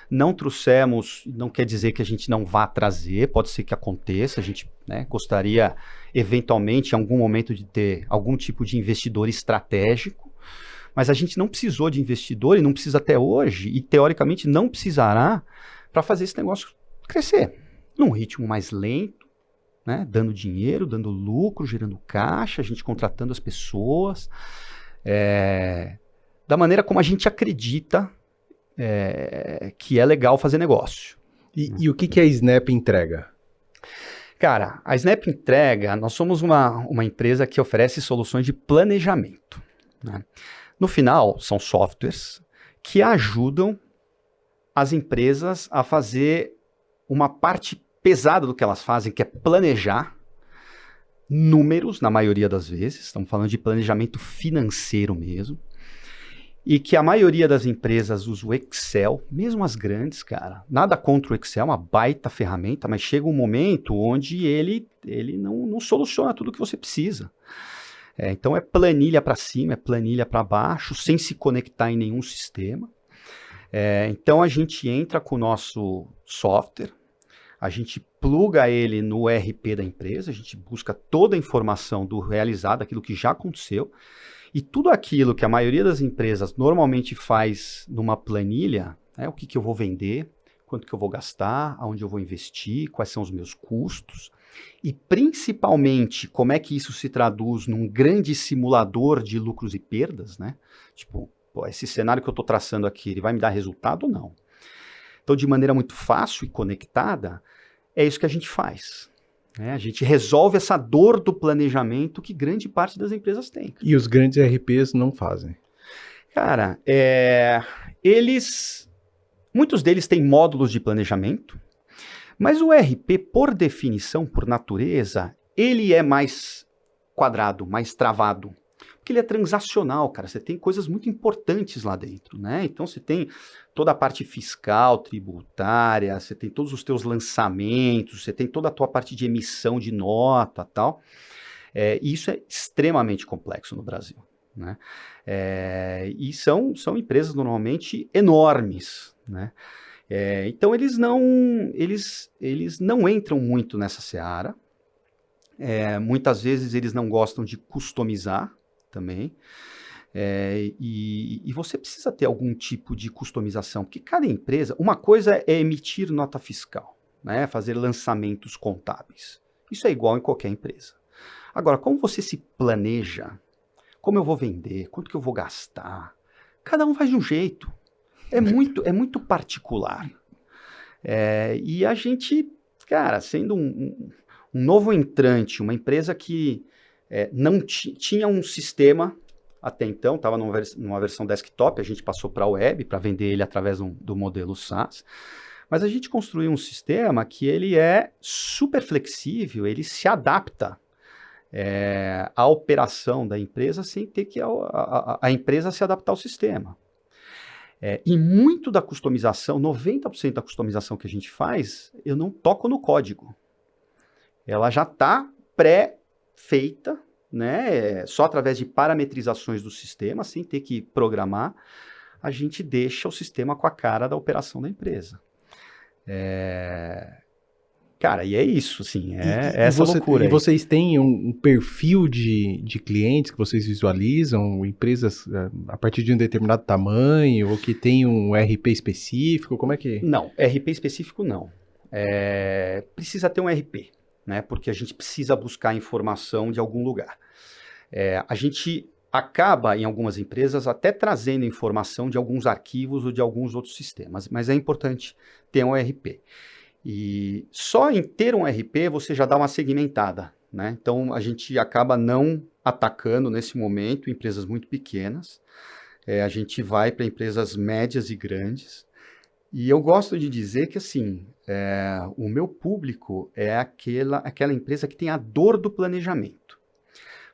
Não trouxemos, não quer dizer que a gente não vá trazer, pode ser que aconteça, a gente, né, gostaria eventualmente em algum momento de ter algum tipo de investidor estratégico, mas a gente não precisou de investidor e não precisa até hoje, e teoricamente não precisará para fazer esse negócio crescer, num ritmo mais lento, né, dando dinheiro, dando lucro, gerando caixa, a gente contratando as pessoas, da maneira como a gente acredita que é legal fazer negócio. E o que a Snap entrega? Cara, a Snap entrega, nós somos uma empresa que oferece soluções de planejamento, né? No final, são softwares que ajudam as empresas a fazer uma parte pesada do que elas fazem, que é planejar números, na maioria das vezes, estamos falando de planejamento financeiro mesmo, e que a maioria das empresas usa o Excel, mesmo as grandes, cara. Nada contra o Excel, é uma baita ferramenta, mas chega um momento onde ele não soluciona tudo o que você precisa. Então é planilha para cima, é planilha para baixo, sem se conectar em nenhum sistema. Então a gente entra com o nosso software, a gente pluga ele no ERP da empresa, a gente busca toda a informação do realizado, aquilo que já aconteceu, e tudo aquilo que a maioria das empresas normalmente faz numa planilha, o que eu vou vender, quanto que eu vou gastar, aonde eu vou investir, quais são os meus custos, e principalmente como é que isso se traduz num grande simulador de lucros e perdas, né? Tipo, esse cenário que eu estou traçando aqui, ele vai me dar resultado ou não? Então, de maneira muito fácil e conectada, é isso que a gente faz. A gente resolve essa dor do planejamento que grande parte das empresas tem. E os grandes RPs não fazem? Cara, muitos deles têm módulos de planejamento, mas o ERP, por definição, por natureza, ele é mais quadrado, mais travado. Porque ele é transacional, cara. Você tem coisas muito importantes lá dentro, né? Então você tem toda a parte fiscal, tributária, você tem todos os teus lançamentos, você tem toda a tua parte de emissão de nota e tal. E isso é extremamente complexo no Brasil. né? E são empresas normalmente enormes, né? Então eles não entram muito nessa seara. Muitas vezes eles não gostam de customizar também. E você precisa ter algum tipo de customização, porque cada empresa, uma coisa é emitir nota fiscal, né? Fazer lançamentos contábeis. Isso é igual em qualquer empresa. Agora, como você se planeja, como eu vou vender, quanto que eu vou gastar, cada um faz de um jeito. É muito particular. E a gente, cara, sendo um novo entrante, uma empresa que não tinha um sistema até então, estava numa versão desktop, a gente passou para a web para vender ele através do modelo SaaS, mas a gente construiu um sistema que ele é super flexível, ele se adapta à operação da empresa sem ter que a empresa se adaptar ao sistema. E muito da customização, 90% da customização que a gente faz, eu não toco no código. Ela já está pré-feita, né? Só através de parametrizações do sistema, sem ter que programar, a gente deixa o sistema com a cara da operação da empresa. Cara, e é isso, assim, essa loucura aí. E vocês têm um perfil de clientes que vocês visualizam, empresas a partir de um determinado tamanho, ou que tem um RP específico, como é que... Não, RP específico não. Precisa ter um RP, né? Porque a gente precisa buscar informação de algum lugar. A gente acaba, em algumas empresas, até trazendo informação de alguns arquivos ou de alguns outros sistemas, mas é importante ter um RP. E só em ter um RP você já dá uma segmentada, né? Então a gente acaba não atacando nesse momento empresas muito pequenas, a gente vai para empresas médias e grandes. E eu gosto de dizer que assim, o meu público é aquela empresa que tem a dor do planejamento.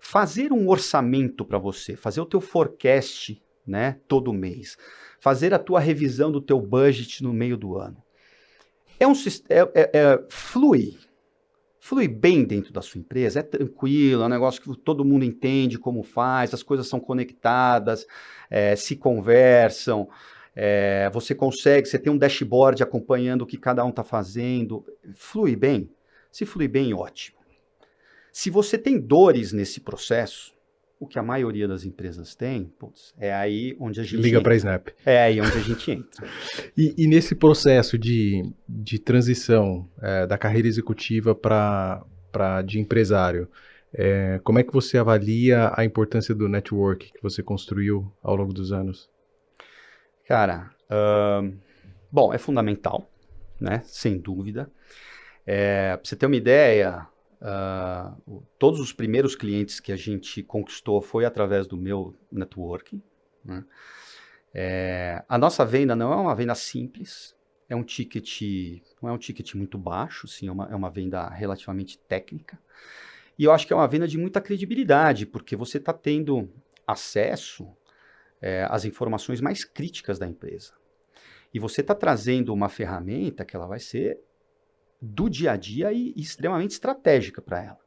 Fazer um orçamento para você, fazer o teu forecast, né, todo mês, fazer a tua revisão do teu budget no meio do ano. Flui bem dentro da sua empresa, é tranquilo, é um negócio que todo mundo entende como faz, as coisas são conectadas, se conversam, você tem um dashboard acompanhando o que cada um está fazendo, flui bem? Se flui bem, ótimo. Se você tem dores nesse processo, o que a maioria das empresas tem, é aí onde a gente liga para a Snap. É aí onde a gente entra. E nesse processo de transição da carreira executiva de empresário, como é que você avalia a importância do network que você construiu ao longo dos anos? Cara, bom, é fundamental, né? Sem dúvida. Pra você ter uma ideia, todos os primeiros clientes que a gente conquistou foi através do meu networking, né? A nossa venda não é uma venda simples, não é um ticket muito baixo, sim, é uma venda relativamente técnica. E eu acho que é uma venda de muita credibilidade, porque você está tendo acesso às informações mais críticas da empresa. E você está trazendo uma ferramenta que ela vai ser do dia a dia e extremamente estratégica para ela.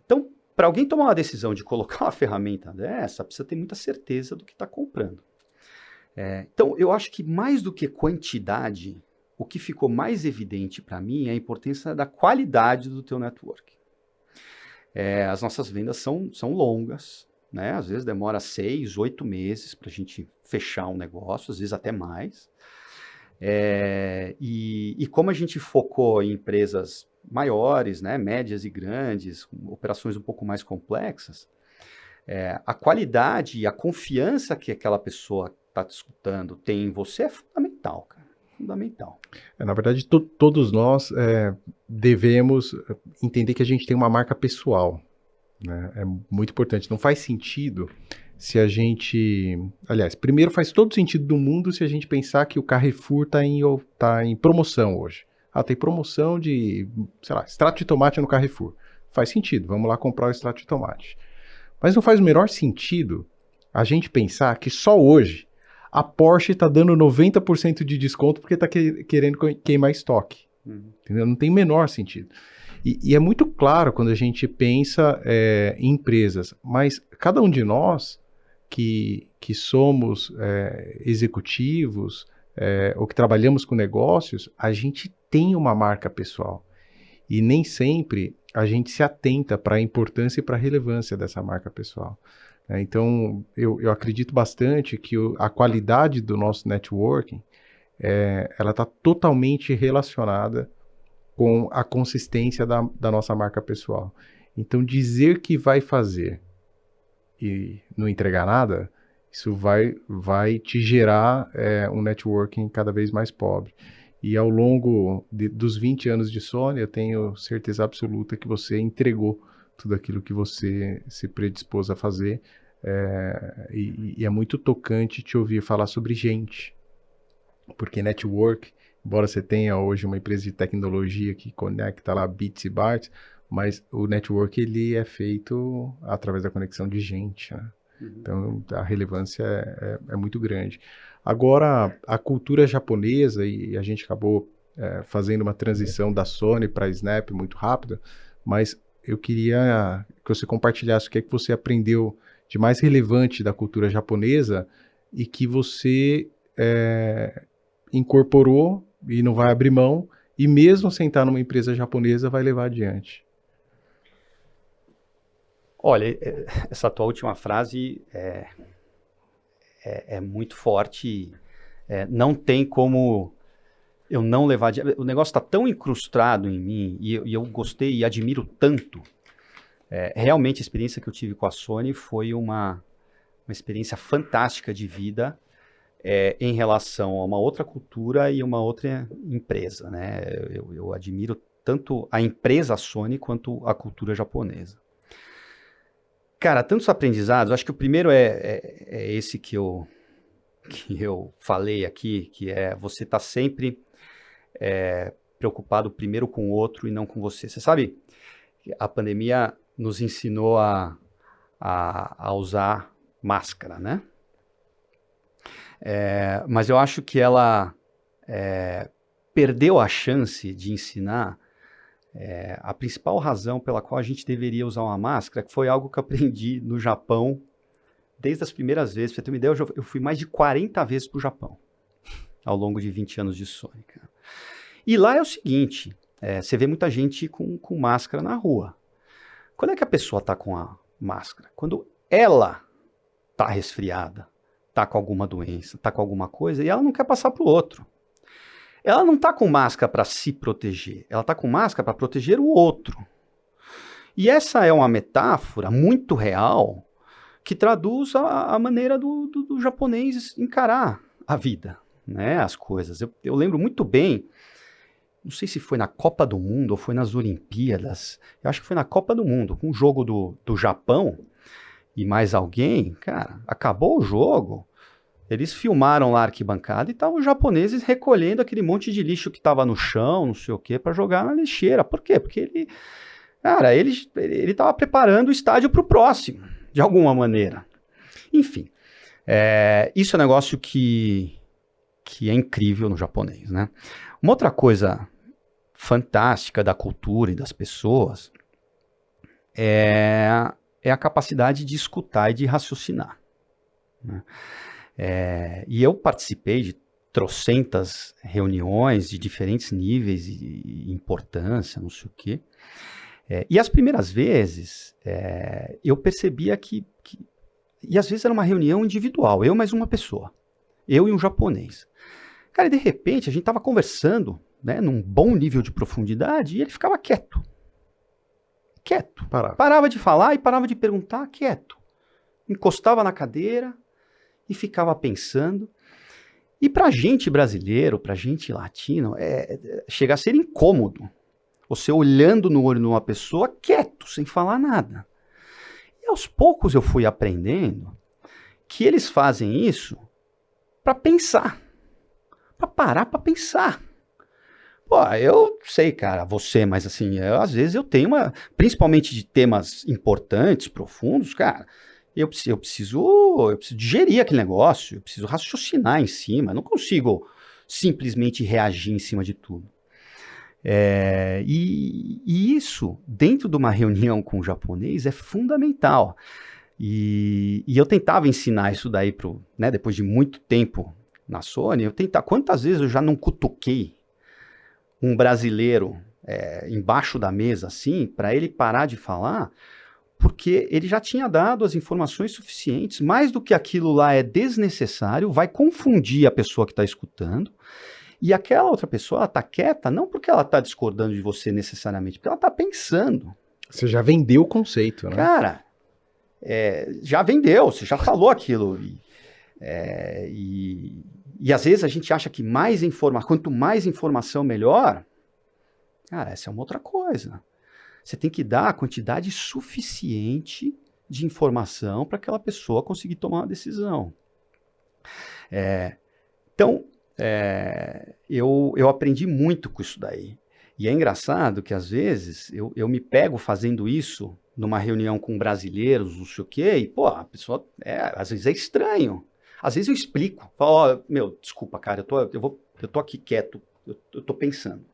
Então, para alguém tomar uma decisão de colocar uma ferramenta dessa, precisa ter muita certeza do que está comprando. Então, eu acho que mais do que quantidade, o que ficou mais evidente para mim é a importância da qualidade do teu network. As nossas vendas são longas, né? Às vezes demora 6, 8 meses para a gente fechar um negócio, às vezes até mais. E como a gente focou em empresas maiores, né, médias e grandes, com operações um pouco mais complexas, a qualidade e a confiança que aquela pessoa está te escutando tem em você é fundamental, cara. Fundamental. Na verdade, todos nós devemos entender que a gente tem uma marca pessoal, né? É muito importante. Não faz sentido se a gente... Aliás, primeiro faz todo sentido do mundo se a gente pensar que o Carrefour tá em promoção hoje. Tem promoção de, sei lá, extrato de tomate no Carrefour. Faz sentido, vamos lá comprar o extrato de tomate. Mas não faz o menor sentido a gente pensar que só hoje a Porsche está dando 90% de desconto porque está querendo queimar estoque. Entendeu? Não tem menor sentido. E é muito claro quando a gente pensa em empresas, mas cada um de nós que somos executivos ou que trabalhamos com negócios, a gente tem uma marca pessoal. E nem sempre a gente se atenta para a importância e para a relevância dessa marca pessoal. Então, eu acredito bastante que a qualidade do nosso networking, ela está totalmente relacionada com a consistência da nossa marca pessoal. Então, dizer que vai fazer e não entregar nada, isso vai te gerar um networking cada vez mais pobre. E ao longo dos 20 anos de Sony, eu tenho certeza absoluta que você entregou tudo aquilo que você se predispôs a fazer. E é muito tocante te ouvir falar sobre gente. Porque network, embora você tenha hoje uma empresa de tecnologia que conecta lá bits e bytes, mas o network ele é feito através da conexão de gente, né? Então a relevância é muito grande. Agora, a cultura japonesa, e a gente acabou fazendo uma transição da Sony para a Snap muito rápida, mas eu queria que você compartilhasse o que é que você aprendeu de mais relevante da cultura japonesa e que você incorporou e não vai abrir mão, e mesmo sem estar numa empresa japonesa vai levar adiante. Olha, essa tua última frase é muito forte. Não tem como eu não levar adiante. O negócio está tão incrustado em mim e eu gostei e admiro tanto. Realmente a experiência que eu tive com a Sony foi uma experiência fantástica de vida em relação a uma outra cultura e uma outra empresa, né? Eu admiro tanto a empresa Sony quanto a cultura japonesa. Cara, tantos aprendizados, acho que o primeiro é esse que eu falei aqui, que é você estar sempre preocupado primeiro com o outro e não com você. Você sabe, a pandemia nos ensinou a usar máscara, né? Mas eu acho que ela perdeu a chance de ensinar a principal razão pela qual a gente deveria usar uma máscara, que foi algo que eu aprendi no Japão desde as primeiras vezes. Pra você ter uma ideia, eu fui mais de 40 vezes pro Japão ao longo de 20 anos de Sony, cara. E lá é o seguinte, você vê muita gente com máscara na rua. Quando é que a pessoa tá com a máscara? Quando ela tá resfriada, tá com alguma doença, tá com alguma coisa, e ela não quer passar pro outro. Ela não tá com máscara para se proteger, ela tá com máscara para proteger o outro. E essa é uma metáfora muito real que traduz a maneira do japonês encarar a vida, né, as coisas. Eu lembro muito bem, não sei se foi na Copa do Mundo ou foi nas Olimpíadas, eu acho que foi na Copa do Mundo, com o jogo do Japão e mais alguém, cara, acabou o jogo, eles filmaram lá a arquibancada e estavam os japoneses recolhendo aquele monte de lixo que estava no chão, não sei o que, para jogar na lixeira. Por quê? Porque ele estava preparando o estádio para o próximo, de alguma maneira. Enfim, isso é um negócio que é incrível no japonês, né? Uma outra coisa fantástica da cultura e das pessoas é a capacidade de escutar e de raciocinar, né? E eu participei de trocentas reuniões de diferentes níveis e importância, não sei o quê. E as primeiras vezes, eu percebia que... E às vezes era uma reunião individual, eu mais uma pessoa. Eu e um japonês. Cara, e de repente a gente estava conversando, né, num bom nível de profundidade, e ele ficava quieto. Quieto. Parava de falar e parava de perguntar, quieto. Encostava na cadeira e ficava pensando. E pra gente brasileiro, pra gente latino, chega a ser incômodo. Você olhando no olho de uma pessoa, quieto, sem falar nada. E aos poucos eu fui aprendendo que eles fazem isso para pensar. Para parar para pensar. Pô, eu sei, cara, você, mas assim, às vezes eu tenho principalmente de temas importantes, profundos, cara, eu preciso digerir aquele negócio, eu preciso raciocinar em cima, eu não consigo simplesmente reagir em cima de tudo. E isso, dentro de uma reunião com o japonês, é fundamental. E eu tentava ensinar isso daí né, depois de muito tempo na Sony, quantas vezes eu já não cutuquei um brasileiro embaixo da mesa, assim, para ele parar de falar, porque ele já tinha dado as informações suficientes, mais do que aquilo lá é desnecessário, vai confundir a pessoa que está escutando, e aquela outra pessoa, ela está quieta, não porque ela está discordando de você necessariamente, porque ela está pensando. Você já vendeu o conceito, né? Cara, já vendeu, você já falou aquilo. E às vezes a gente acha que quanto mais informação, melhor. Cara, essa é uma outra coisa. Você tem que dar a quantidade suficiente de informação para aquela pessoa conseguir tomar uma decisão. Então, eu aprendi muito com isso daí. E é engraçado que, às vezes, eu me pego fazendo isso numa reunião com brasileiros, não sei o quê, e, pô, a pessoa, às vezes é estranho. Às vezes eu explico. Falo, desculpa, cara, eu tô aqui quieto, eu tô pensando.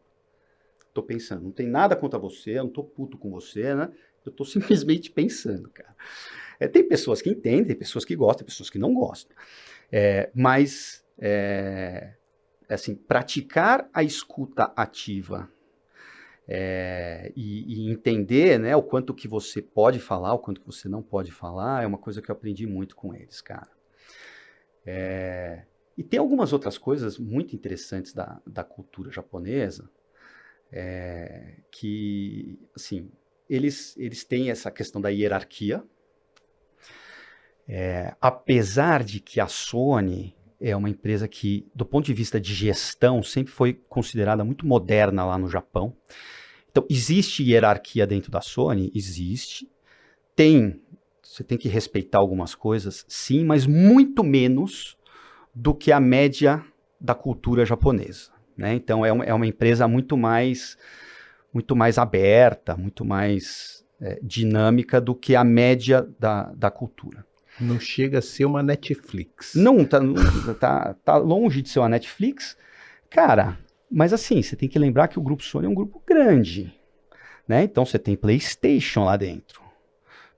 Tô pensando, não tem nada contra você, eu não tô puto com você, né? Eu tô simplesmente pensando, cara. Tem pessoas que entendem, tem pessoas que gostam, tem pessoas que não gostam. Mas, assim, praticar a escuta ativa e entender, né, o quanto que você pode falar, o quanto que você não pode falar, é uma coisa que eu aprendi muito com eles, cara. E tem algumas outras coisas muito interessantes da cultura japonesa, que, assim, eles têm essa questão da hierarquia, apesar de que a Sony é uma empresa que, do ponto de vista de gestão, sempre foi considerada muito moderna lá no Japão. Então, existe hierarquia dentro da Sony? Existe. Você tem que respeitar algumas coisas, sim, mas muito menos do que a média da cultura japonesa, né? Então, é uma empresa muito mais aberta, muito mais dinâmica do que a média da cultura. Não chega a ser uma Netflix. Não, tá longe de ser uma Netflix, cara, mas assim, você tem que lembrar que o Grupo Sony é um grupo grande, né? Então você tem PlayStation lá dentro.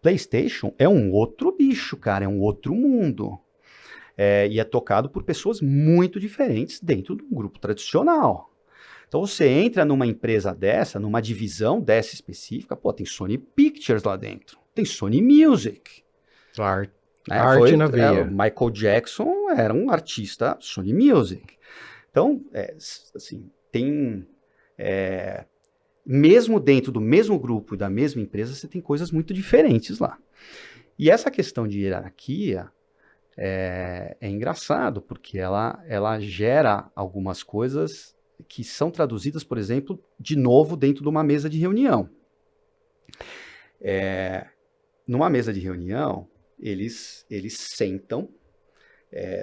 PlayStation é um outro bicho, cara, é um outro mundo. E é tocado por pessoas muito diferentes dentro do grupo tradicional. Então você entra numa empresa dessa, numa divisão dessa específica, pô, tem Sony Pictures lá dentro, tem Sony Music. Arte na veia. Michael Jackson era um artista Sony Music. Então, assim, tem... mesmo dentro do mesmo grupo e da mesma empresa, você tem coisas muito diferentes lá. E essa questão de hierarquia é engraçado, porque ela gera algumas coisas que são traduzidas, por exemplo, de novo dentro de uma mesa de reunião. Numa mesa de reunião, eles sentam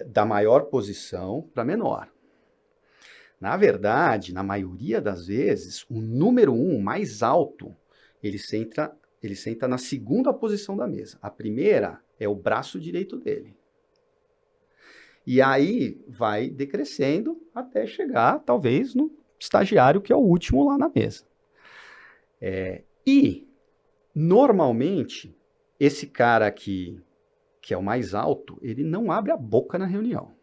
da maior posição para menor. Na verdade, na maioria das vezes, o número 1 mais alto, ele senta na segunda posição da mesa. A primeira é o braço direito dele. E aí vai decrescendo até chegar, talvez, no estagiário, que é o último lá na mesa. E, normalmente, esse cara aqui, que é o mais alto, ele não abre a boca na reunião.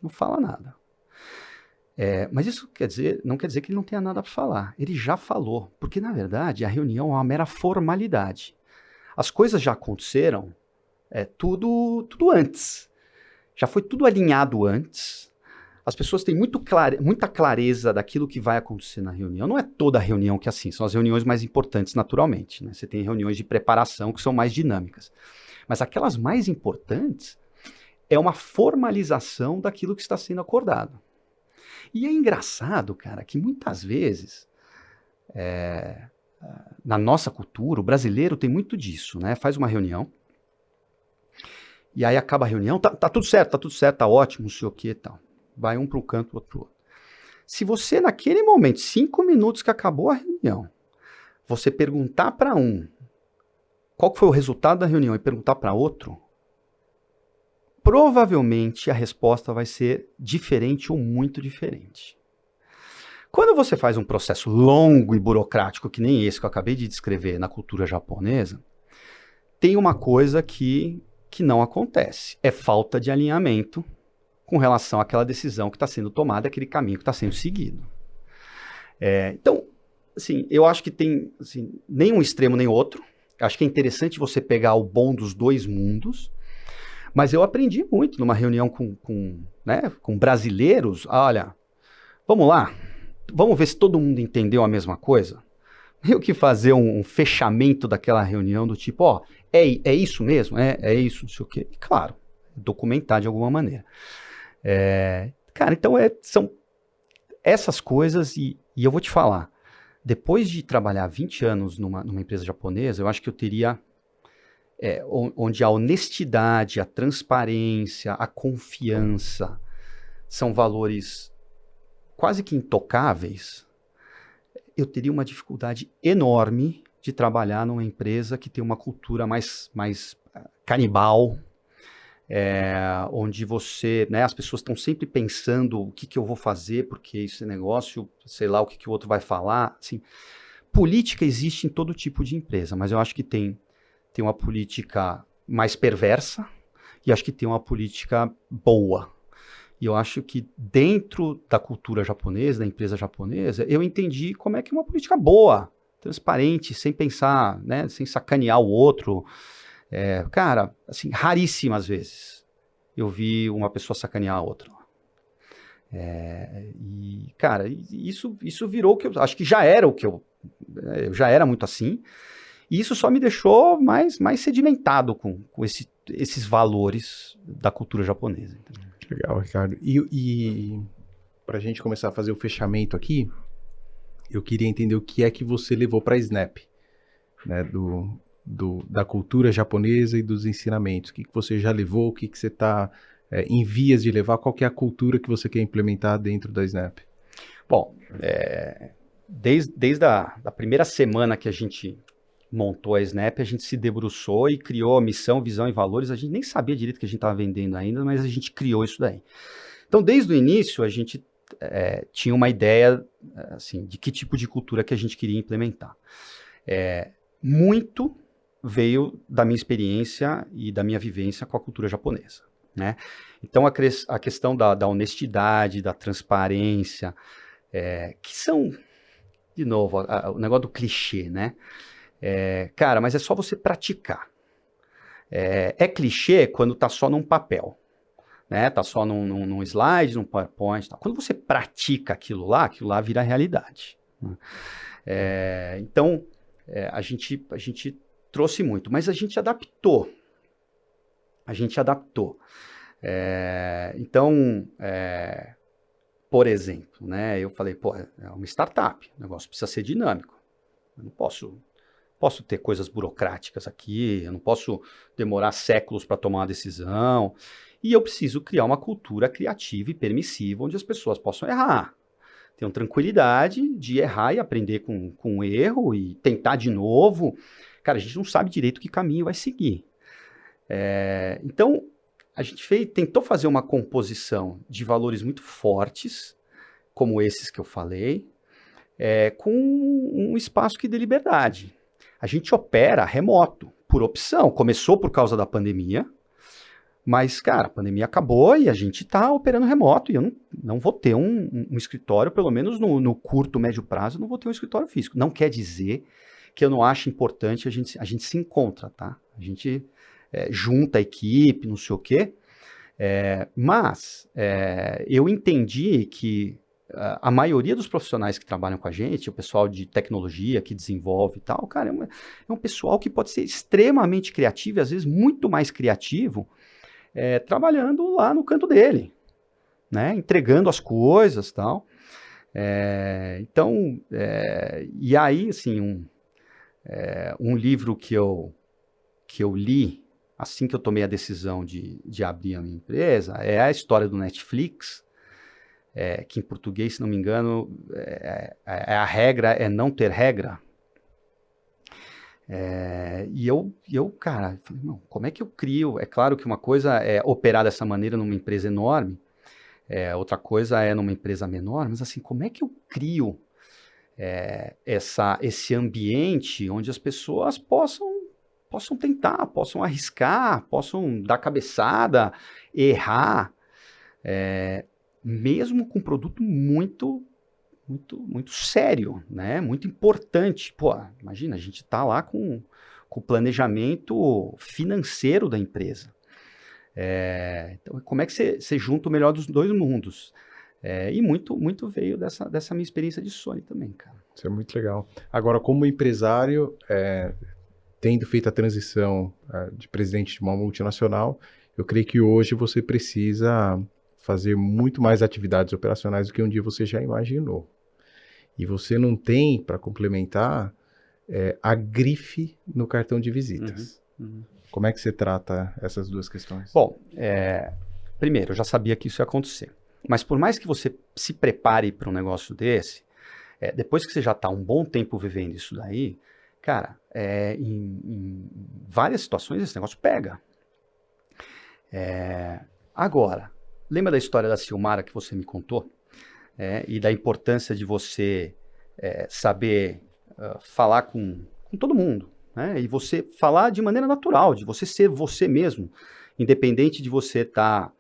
Não fala nada. Mas isso não quer dizer que ele não tenha nada para falar. Ele já falou, porque, na verdade, a reunião é uma mera formalidade. As coisas já aconteceram tudo antes. Já foi tudo alinhado antes. As pessoas têm muita clareza daquilo que vai acontecer na reunião. Não é toda reunião que é assim, são as reuniões mais importantes, naturalmente, né? Você tem reuniões de preparação que são mais dinâmicas. Mas aquelas mais importantes é uma formalização daquilo que está sendo acordado. E é engraçado, cara, que muitas vezes, na nossa cultura, o brasileiro tem muito disso, né? Faz uma reunião, e aí acaba a reunião, tá tudo certo, tá ótimo, não sei o que e tal. Vai um para um canto, outro para o outro. Se você, naquele momento, 5 minutos que acabou a reunião, você perguntar para um qual foi o resultado da reunião e perguntar para outro, provavelmente a resposta vai ser diferente ou muito diferente. Quando você faz um processo longo e burocrático, que nem esse que eu acabei de descrever na cultura japonesa, tem uma coisa que não acontece, é falta de alinhamento com relação àquela decisão que está sendo tomada, aquele caminho que está sendo seguido. Então, assim, eu acho que tem assim, nem um extremo nem outro. Acho que é interessante você pegar o bom dos dois mundos, mas eu aprendi muito numa reunião com brasileiros. Olha, vamos lá, vamos ver se todo mundo entendeu a mesma coisa. Eu que fazer um fechamento daquela reunião do tipo, ó, é isso mesmo? É isso, não sei o quê. E claro, documentar de alguma maneira. Cara, então são essas coisas e eu vou te falar, depois de trabalhar 20 anos numa empresa japonesa, eu acho que eu teria, onde a honestidade, a transparência, a confiança são valores quase que intocáveis, eu teria uma dificuldade enorme de trabalhar numa empresa que tem uma cultura mais canibal, onde você, né, as pessoas estão sempre pensando o que eu vou fazer, porque esse negócio, sei lá o que o outro vai falar. Assim, política existe em todo tipo de empresa, mas eu acho que tem uma política mais perversa e acho que tem uma política boa. E eu acho que dentro da cultura japonesa, da empresa japonesa, eu entendi como é que é uma política boa, transparente, sem pensar, né, sem sacanear o outro. Cara, assim, raríssimas vezes eu vi uma pessoa sacanear a outra. E, cara, isso virou o que eu acho que já era o que eu já era muito assim. E isso só me deixou mais sedimentado com esses valores da cultura japonesa. Entendeu? Legal, Ricardo. E para a gente começar a fazer o fechamento aqui, eu queria entender o que é que você levou para a Snap, né, da cultura japonesa e dos ensinamentos. O que você já levou, o que você está em vias de levar, qual que é a cultura que você quer implementar dentro da Snap? Bom, desde a primeira semana que a gente montou a Snap, a gente se debruçou e criou a missão, visão e valores. A gente nem sabia direito o que a gente estava vendendo ainda, mas a gente criou isso daí. Então, desde o início, a gente tinha uma ideia assim, de que tipo de cultura que a gente queria implementar. Muito veio da minha experiência e da minha vivência com a cultura japonesa, né? Então, a questão da honestidade, da transparência, que são, de novo, o negócio do clichê, né? Cara, mas é só você praticar. Clichê quando tá só num papel, né? Tá só num slide, num PowerPoint. Tá. Quando você pratica aquilo lá vira realidade. Né? Então, a gente trouxe muito, mas a gente adaptou. Então, por exemplo, né? Eu falei, pô, é uma startup, o negócio precisa ser dinâmico. Eu não posso ter coisas burocráticas aqui, eu não posso demorar séculos para tomar uma decisão, e eu preciso criar uma cultura criativa e permissiva, onde as pessoas possam errar, tenham tranquilidade de errar e aprender com o erro, e tentar de novo. Cara, a gente não sabe direito que caminho vai seguir. Então, a gente tentou fazer uma composição de valores muito fortes, como esses que eu falei, com um espaço que dê liberdade. A gente opera remoto, por opção. Começou por causa da pandemia, mas, cara, a pandemia acabou e a gente está operando remoto. E eu não vou ter um escritório, pelo menos no curto, médio prazo, eu não vou ter um escritório físico. Não quer dizer que eu não acho importante a gente se encontra, tá? A gente junta a equipe, não sei o quê. Mas eu entendi que a maioria dos profissionais que trabalham com a gente, o pessoal de tecnologia que desenvolve e tal, cara, é um pessoal que pode ser extremamente criativo, e às vezes muito mais criativo, trabalhando lá no canto dele, né? Entregando as coisas e tal. Então, e aí, assim, um livro que eu li assim que eu tomei a decisão de abrir a minha empresa é a história do Netflix, que em português, se não me engano, a regra é não ter regra. E eu, cara, falei, não, como é que eu crio? É claro que uma coisa é operar dessa maneira numa empresa enorme, outra coisa é numa empresa menor, mas assim, como é que eu crio esse ambiente onde as pessoas possam possam tentar, possam arriscar, possam dar cabeçada, errar, mesmo com um produto muito sério, né? Muito importante. Pô, imagina, a gente está lá com o planejamento financeiro da empresa. Então, como é que você junta o melhor dos dois mundos? E muito veio dessa minha experiência de Sony também, cara. Isso é muito legal. Agora, como empresário, tendo feito a transição de presidente de uma multinacional, eu creio que hoje você precisa fazer muito mais atividades operacionais do que um dia você já imaginou. E você não tem, para complementar, a grife no cartão de visitas. Como é que você trata essas duas questões? Bom, primeiro, eu já sabia que isso ia acontecer. Mas por mais que você se prepare para um negócio desse, depois que você já está um bom tempo vivendo isso daí, cara, em várias situações esse negócio pega. Agora, lembra da história da Silmara que você me contou? E da importância de você saber falar com todo mundo, né? E você falar de maneira natural, de você ser você mesmo, independente de você estar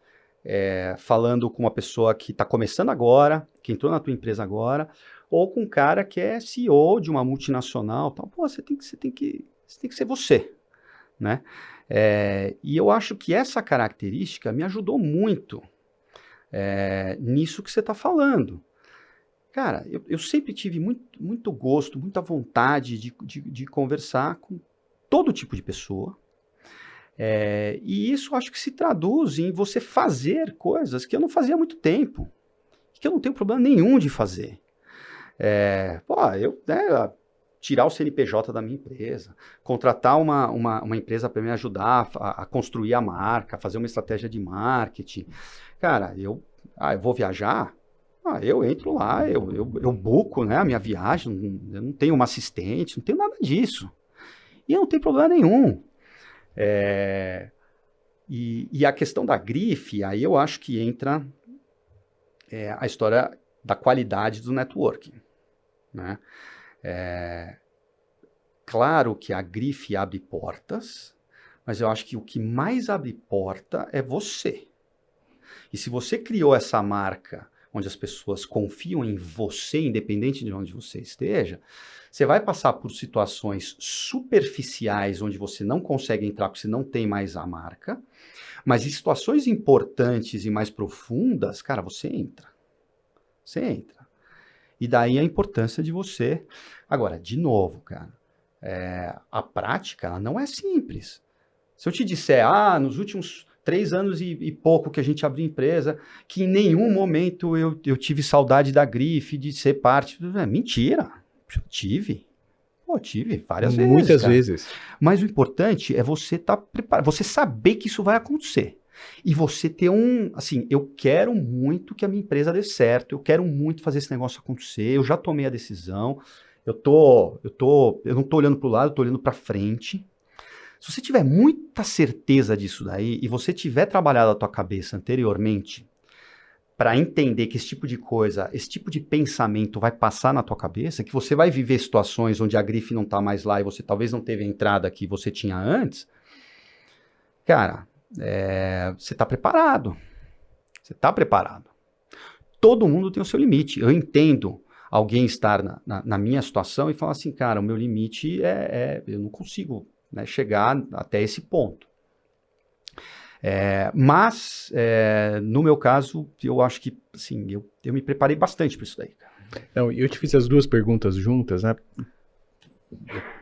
falando com uma pessoa que está começando agora, que entrou na tua empresa agora, ou com um cara que é CEO de uma multinacional, tal. Pô, você tem que ser você, né? E eu acho que essa característica me ajudou muito nisso que você está falando. Cara, eu sempre tive muito gosto, muita vontade de conversar com todo tipo de pessoa. E isso acho que se traduz em você fazer coisas que eu não fazia há muito tempo, que eu não tenho problema nenhum de fazer. Tirar o CNPJ da minha empresa, contratar uma empresa para me ajudar a construir a marca, fazer uma estratégia de marketing. Cara, eu vou viajar, eu entro lá, eu buco, né, a minha viagem, eu não tenho uma assistente, não tenho nada disso. E não tem problema nenhum. E a questão da grife, aí eu acho que entra a história da qualidade do networking, né? Claro que a grife abre portas, mas eu acho que o que mais abre porta é você. E se você criou essa marca onde as pessoas confiam em você, independente de onde você esteja, você vai passar por situações superficiais onde você não consegue entrar porque você não tem mais a marca, mas em situações importantes e mais profundas, cara, você entra. Você entra. E daí a importância de você. Agora, de novo, cara, a prática ela não é simples. Se eu te disser, nos últimos 3 anos e pouco que a gente abriu empresa, que em nenhum momento eu tive saudade da grife, de ser parte. Mentira. Tive. Tive várias vezes. Muitas vezes. Mas o importante é você estar preparado, você saber que isso vai acontecer. E você ter eu quero muito que a minha empresa dê certo, eu quero muito fazer esse negócio acontecer, eu já tomei a decisão, eu não estou olhando para o lado, eu estou olhando para frente. Se você tiver muita certeza disso daí, e você tiver trabalhado a tua cabeça anteriormente, para entender que esse tipo de coisa, esse tipo de pensamento vai passar na tua cabeça, que você vai viver situações onde a grife não está mais lá e você talvez não teve a entrada que você tinha antes, cara, você está preparado. Você está preparado. Todo mundo tem o seu limite. Eu entendo alguém estar na minha situação e falar assim, cara, o meu limite eu não consigo, né, chegar até esse ponto. Mas, no meu caso, eu acho que, assim, eu me preparei bastante para isso daí, cara. Não, eu te fiz as duas perguntas juntas, né?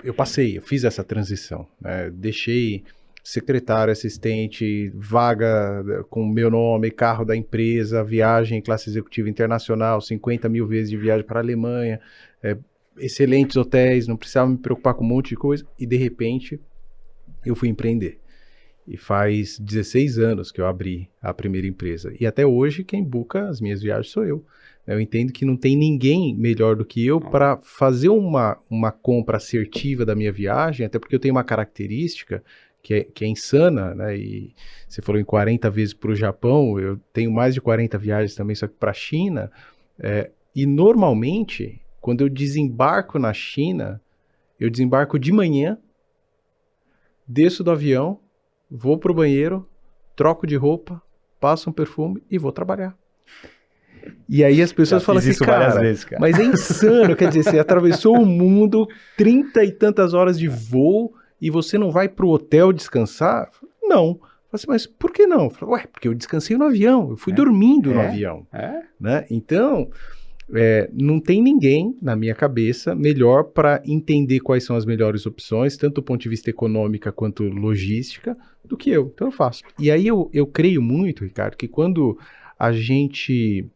Eu fiz essa transição, né? Deixei secretário, assistente, vaga com meu nome, carro da empresa, viagem em classe executiva internacional, 50 mil vezes de viagem para a Alemanha, excelentes hotéis, não precisava me preocupar com um monte de coisa, e de repente eu fui empreender. E faz 16 anos que eu abri a primeira empresa. E até hoje quem buca as minhas viagens sou eu. Eu entendo que não tem ninguém melhor do que eu para fazer uma compra assertiva da minha viagem, até porque eu tenho uma característica que é insana, né? E você falou em 40 vezes para o Japão, eu tenho mais de 40 viagens também, só que para a China. E normalmente, quando eu desembarco na China, eu desembarco de manhã, desço do avião, vou pro banheiro, troco de roupa, passo um perfume e vou trabalhar. E aí as pessoas falam assim, várias vezes, cara. mas é insano, quer dizer, você atravessou o mundo, 30 e tantas horas de voo e você não vai pro hotel descansar? Não. Assim, mas por que não? Ué, porque eu descansei no avião, eu fui dormindo no avião. Né? Então, não tem ninguém, na minha cabeça, melhor para entender quais são as melhores opções, tanto do ponto de vista econômica quanto logística, do que eu. Então eu faço. E aí eu creio muito, Ricardo, que quando a gente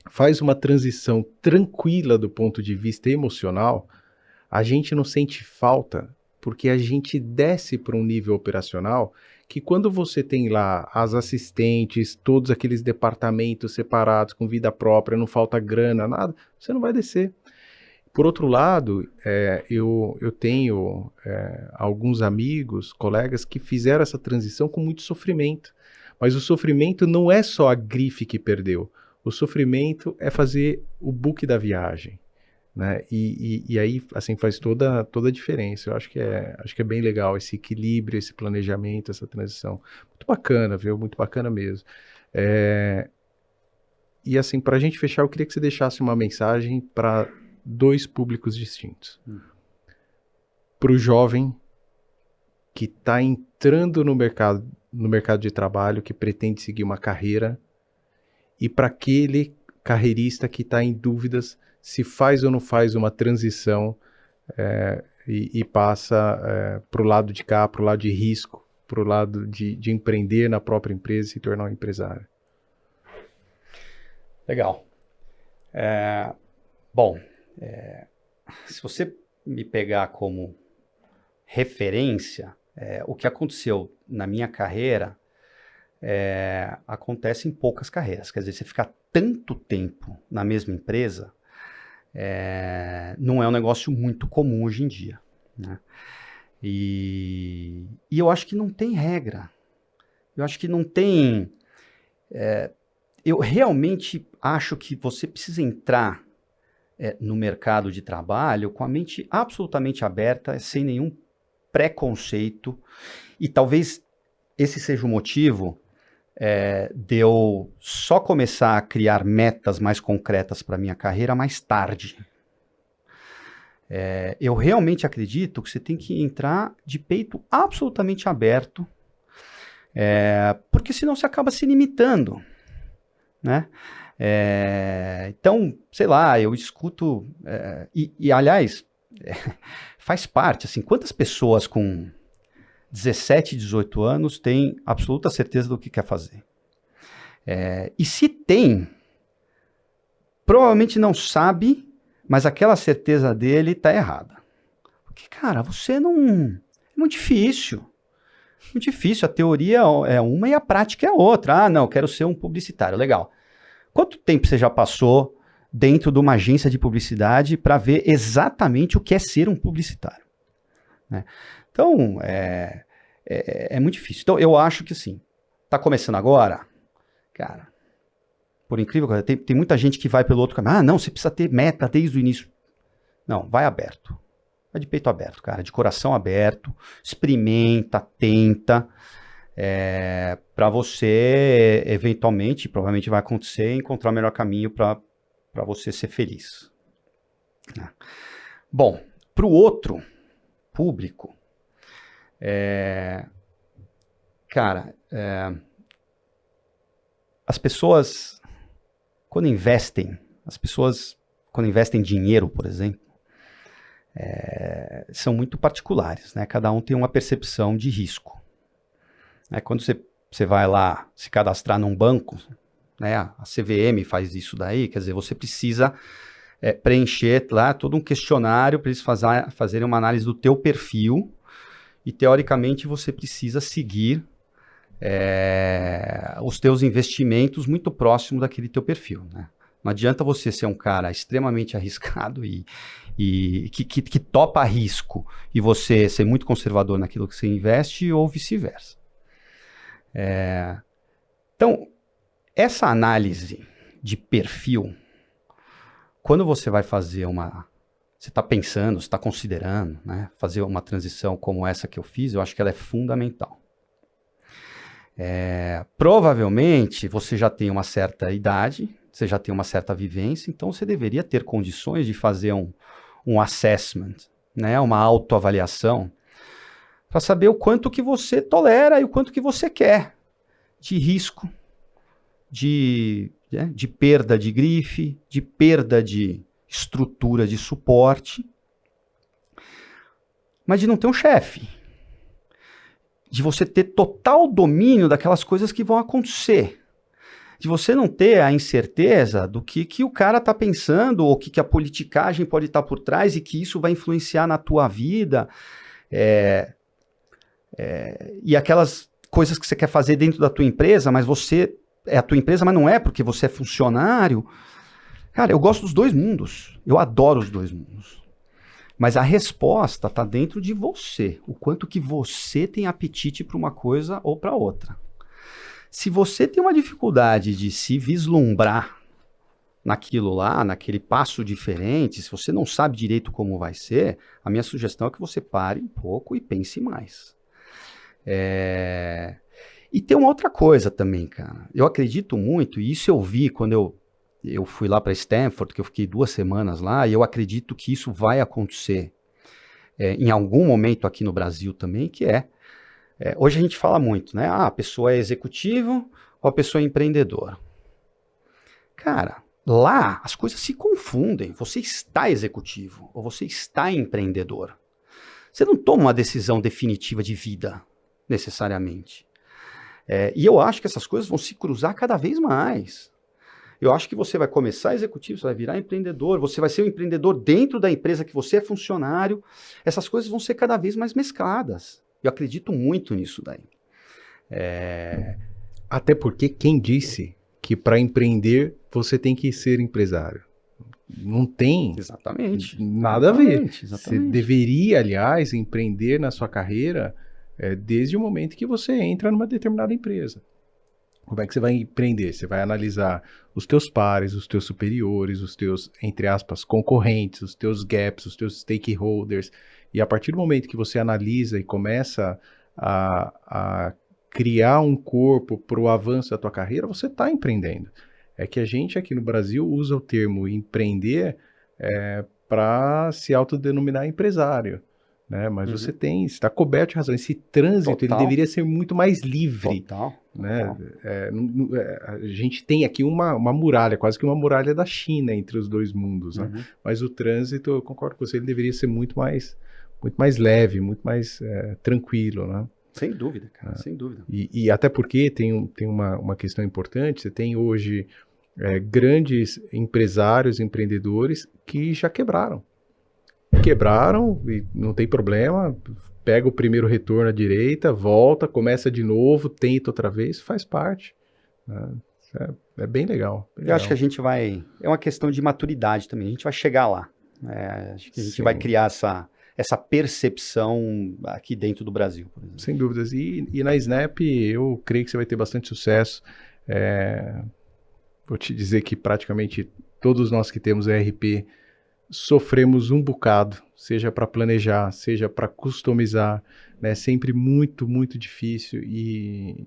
faz uma transição tranquila do ponto de vista emocional, a gente não sente falta, porque a gente desce para um nível operacional que quando você tem lá as assistentes, todos aqueles departamentos separados, com vida própria, não falta grana, nada, você não vai descer. Por outro lado, eu tenho alguns amigos, colegas que fizeram essa transição com muito sofrimento. Mas o sofrimento não é só a grife que perdeu. O sofrimento é fazer o book da viagem. Né? E aí assim faz toda a diferença. Eu acho que é bem legal esse equilíbrio, esse planejamento, essa transição. Muito bacana, viu? Muito bacana mesmo. E assim, para a gente fechar, eu queria que você deixasse uma mensagem para 2 públicos distintos. Para o jovem que está entrando no mercado de trabalho, que pretende seguir uma carreira, e para aquele carreirista que está em dúvidas se faz ou não faz uma transição e passa para o lado de cá, para o lado de risco, para o lado de empreender na própria empresa e se tornar um empresário. Legal. Bom, se você me pegar como referência, o que aconteceu na minha carreira acontece em poucas carreiras. Quer dizer, você ficar tanto tempo na mesma empresa não é um negócio muito comum hoje em dia. Né? E eu acho que não tem regra. Eu acho que não tem... eu realmente acho que você precisa entrar no mercado de trabalho com a mente absolutamente aberta, sem nenhum preconceito. E talvez esse seja o motivo de eu só começar a criar metas mais concretas para a minha carreira mais tarde. Eu realmente acredito que você tem que entrar de peito absolutamente aberto, porque senão você acaba se limitando, né? Então, sei lá, eu escuto, aliás, faz parte, assim, quantas pessoas com 17, 18 anos têm absoluta certeza do que quer fazer? E se tem, provavelmente não sabe, mas aquela certeza dele está errada. Porque, cara, você não... É muito difícil. Muito difícil. A teoria é uma e a prática é outra. Ah, não, quero ser um publicitário. Legal. Quanto tempo você já passou dentro de uma agência de publicidade para ver exatamente o que é ser um publicitário? Né? Então, é muito difícil. Então, eu acho que sim. Tá começando agora? Cara, por incrível que pareça, tem muita gente que vai pelo outro caminho. Ah, não, você precisa ter meta desde o início. Não, vai aberto. Vai de peito aberto, cara. De coração aberto. Experimenta, tenta. Para você, eventualmente, provavelmente vai acontecer, encontrar o melhor caminho para você ser feliz. Bom, para o outro público, cara, as pessoas, quando investem dinheiro, por exemplo, são muito particulares, né? Cada um tem uma percepção de risco. Quando você vai lá se cadastrar num banco, né, a CVM faz isso daí, quer dizer, você precisa preencher lá todo um questionário para eles fazerem uma análise do teu perfil e, teoricamente, você precisa seguir os teus investimentos muito próximo daquele teu perfil. Né? Não adianta você ser um cara extremamente arriscado e que topa risco e você ser muito conservador naquilo que você investe ou vice-versa. Então, essa análise de perfil, quando você vai fazer uma você está pensando, você está considerando, né, fazer uma transição como essa que eu fiz, eu acho que ela é fundamental. Provavelmente você já tem uma certa idade, você já tem uma certa vivência, então você deveria ter condições de fazer um assessment, né, uma autoavaliação, para saber o quanto que você tolera e o quanto que você quer de risco, de perda de grife, de perda de estrutura de suporte, mas de não ter um chefe, de você ter total domínio daquelas coisas que vão acontecer, de você não ter a incerteza do que o cara está pensando, ou que a politicagem pode estar por trás e que isso vai influenciar na tua vida, e aquelas coisas que você quer fazer dentro da tua empresa, mas você é a tua empresa, mas não é porque você é funcionário. Cara, eu gosto dos dois mundos, eu adoro os dois mundos. Mas a resposta está dentro de você, o quanto que você tem apetite para uma coisa ou para outra. Se você tem uma dificuldade de se vislumbrar naquilo lá, naquele passo diferente, se você não sabe direito como vai ser, a minha sugestão é que você pare um pouco e pense mais. E tem uma outra coisa também, cara. Eu acredito muito, e isso eu vi quando eu fui lá para Stanford, que eu fiquei 2 semanas lá, e eu acredito que isso vai acontecer em algum momento aqui no Brasil também, que hoje a gente fala muito, né? A pessoa é executivo ou a pessoa é empreendedora. Cara, lá as coisas se confundem. Você está executivo ou você está empreendedor. Você não toma uma decisão definitiva de vida, necessariamente. E eu acho que essas coisas vão se cruzar cada vez mais. Eu acho que você vai começar executivo, você vai virar empreendedor, você vai ser um empreendedor dentro da empresa que você é funcionário. Essas coisas vão ser cada vez mais mescladas. Eu acredito muito nisso daí. Até porque quem disse que para empreender você tem que ser empresário? Não tem nada a ver. Você deveria, aliás, empreender na sua carreira desde o momento que você entra numa determinada empresa. Como é que você vai empreender? Você vai analisar os teus pares, os teus superiores, os teus, entre aspas, concorrentes, os teus gaps, os teus stakeholders. E a partir do momento que você analisa e começa a criar um corpo para o avanço da tua carreira, você está empreendendo. É que a gente aqui no Brasil usa o termo empreender para se autodenominar empresário. Né? Mas você está coberto de razão. Esse trânsito ele deveria ser muito mais livre. Total. Né? A gente tem aqui uma muralha, quase que uma muralha da China entre os dois mundos. Né? Mas o trânsito, eu concordo com você, ele deveria ser muito mais leve, muito mais tranquilo. Né? Sem dúvida, cara, sem dúvida. E até porque tem uma questão importante, você tem hoje grandes empresários, empreendedores que já quebraram. Quebraram e não tem problema, pega o primeiro retorno à direita, volta, começa de novo, tenta outra vez, faz parte. Né? É bem legal. Eu acho que a gente vai... É uma questão de maturidade também, a gente vai chegar lá. Acho que a gente vai criar essa percepção aqui dentro do Brasil, por exemplo. Sem dúvidas. E na Snap eu creio que você vai ter bastante sucesso. Vou te dizer que praticamente todos nós que temos ERP sofremos um bocado, seja para planejar, seja para customizar, né? Sempre muito, muito difícil e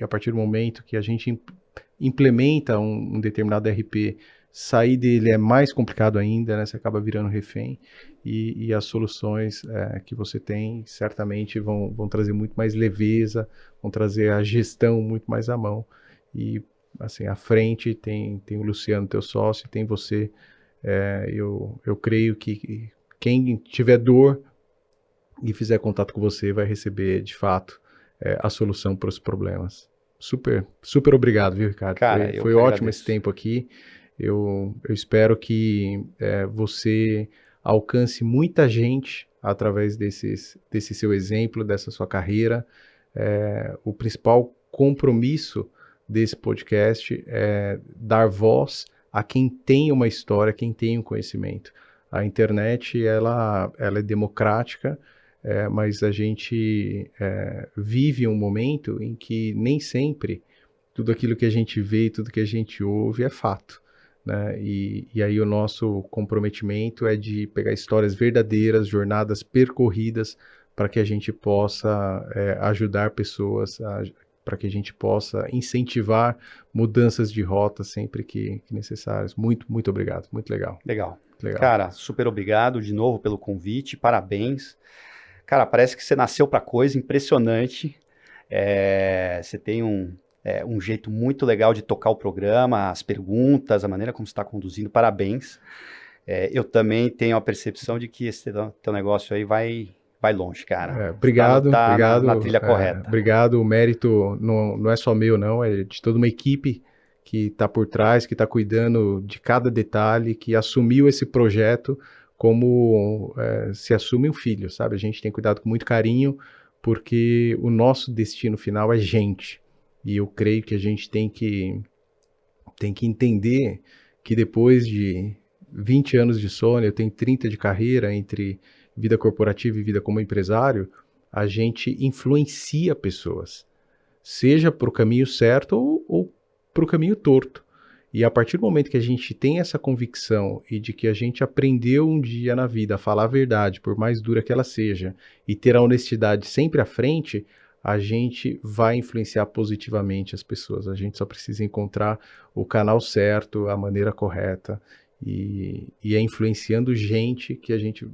a partir do momento que a gente implementa um determinado ERP, sair dele é mais complicado ainda, né? Você acaba virando refém e as soluções que você tem certamente vão trazer muito mais leveza, vão trazer a gestão muito mais à mão e assim, à frente tem o Luciano, teu sócio, tem você. Eu creio que quem tiver dor e fizer contato com você vai receber, de fato, a solução para os problemas. Super, super obrigado, viu, Ricardo? Cara, foi ótimo esse tempo aqui. Eu espero que você alcance muita gente através desse seu exemplo, dessa sua carreira. O principal compromisso desse podcast é dar voz a quem tem uma história, quem tem um conhecimento. A internet, ela é democrática, mas a gente vive um momento em que nem sempre tudo aquilo que a gente vê e tudo que a gente ouve é fato. né? E aí o nosso comprometimento é de pegar histórias verdadeiras, jornadas percorridas, para que a gente possa ajudar pessoas, para que a gente possa incentivar mudanças de rota sempre que necessárias. Muito, muito obrigado. Muito legal. Legal. Legal. Cara, super obrigado de novo pelo convite, parabéns. Cara, parece que você nasceu para coisa, impressionante. Você tem um jeito muito legal de tocar o programa, as perguntas, a maneira como você está conduzindo, parabéns. Eu também tenho a percepção de que esse teu negócio aí vai longe, cara. Obrigado, tá obrigado. Na trilha correta. Obrigado, o mérito não é só meu, não, é de toda uma equipe que está por trás, que está cuidando de cada detalhe, que assumiu esse projeto como se assume um filho, sabe? A gente tem cuidado com muito carinho, porque o nosso destino final é gente. E eu creio que a gente tem que entender que depois de 20 anos de Sony, eu tenho 30 de carreira entre vida corporativa e vida como empresário, a gente influencia pessoas, seja para o caminho certo ou para o caminho torto. E a partir do momento que a gente tem essa convicção e de que a gente aprendeu um dia na vida a falar a verdade, por mais dura que ela seja, e ter a honestidade sempre à frente, a gente vai influenciar positivamente as pessoas. A gente só precisa encontrar o canal certo, a maneira correta, e é influenciando gente que a gente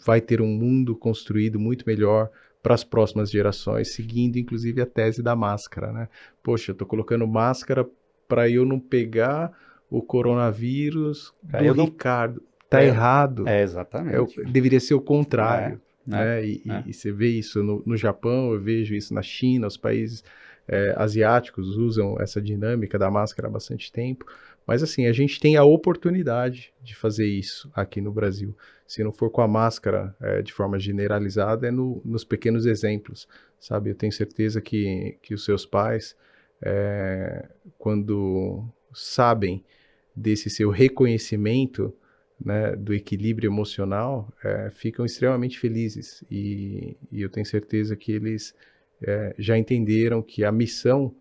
vai ter um mundo construído muito melhor para as próximas gerações, seguindo inclusive a tese da máscara, né? Poxa, eu estou colocando máscara para eu não pegar o coronavírus do Ricardo. Tá errado. Exatamente. Deveria ser o contrário. Né? E você vê isso no Japão, eu vejo isso na China, os países asiáticos usam essa dinâmica da máscara há bastante tempo. Mas assim, a gente tem a oportunidade de fazer isso aqui no Brasil. Se não for com a máscara de forma generalizada, é nos pequenos exemplos, sabe? Eu tenho certeza que os seus pais, quando sabem desse seu reconhecimento, né, do equilíbrio emocional, ficam extremamente felizes. E eu tenho certeza que eles já entenderam que a missão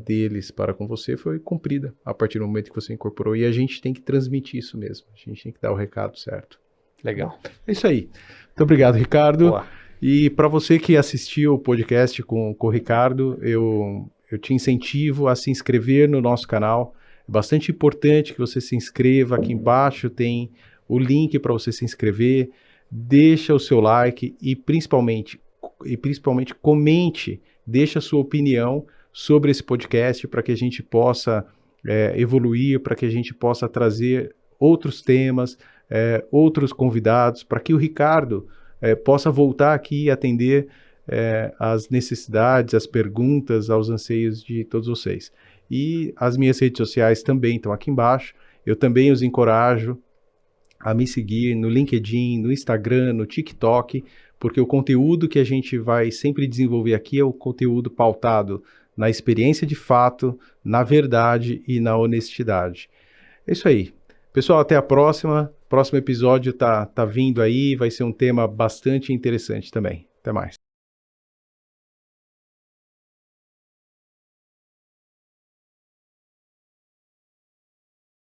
deles para com você foi cumprida a partir do momento que você incorporou. E a gente tem que transmitir isso mesmo. A gente tem que dar o recado certo. Legal. É isso aí. Muito obrigado, Ricardo. Boa. E para você que assistiu o podcast com o Ricardo, eu te incentivo a se inscrever no nosso canal. É bastante importante que você se inscreva. Aqui embaixo tem o link para você se inscrever. Deixa o seu like e principalmente comente, deixa a sua opinião sobre esse podcast para que a gente possa evoluir, para que a gente possa trazer outros temas, outros convidados, para que o Ricardo possa voltar aqui e atender as necessidades, as perguntas, aos anseios de todos vocês. E as minhas redes sociais também estão aqui embaixo. Eu também os encorajo a me seguir no LinkedIn, no Instagram, no TikTok, porque o conteúdo que a gente vai sempre desenvolver aqui é o conteúdo pautado na experiência de fato, na verdade e na honestidade. É isso aí. Pessoal, até a próxima. Próximo episódio tá vindo aí, vai ser um tema bastante interessante também. Até mais.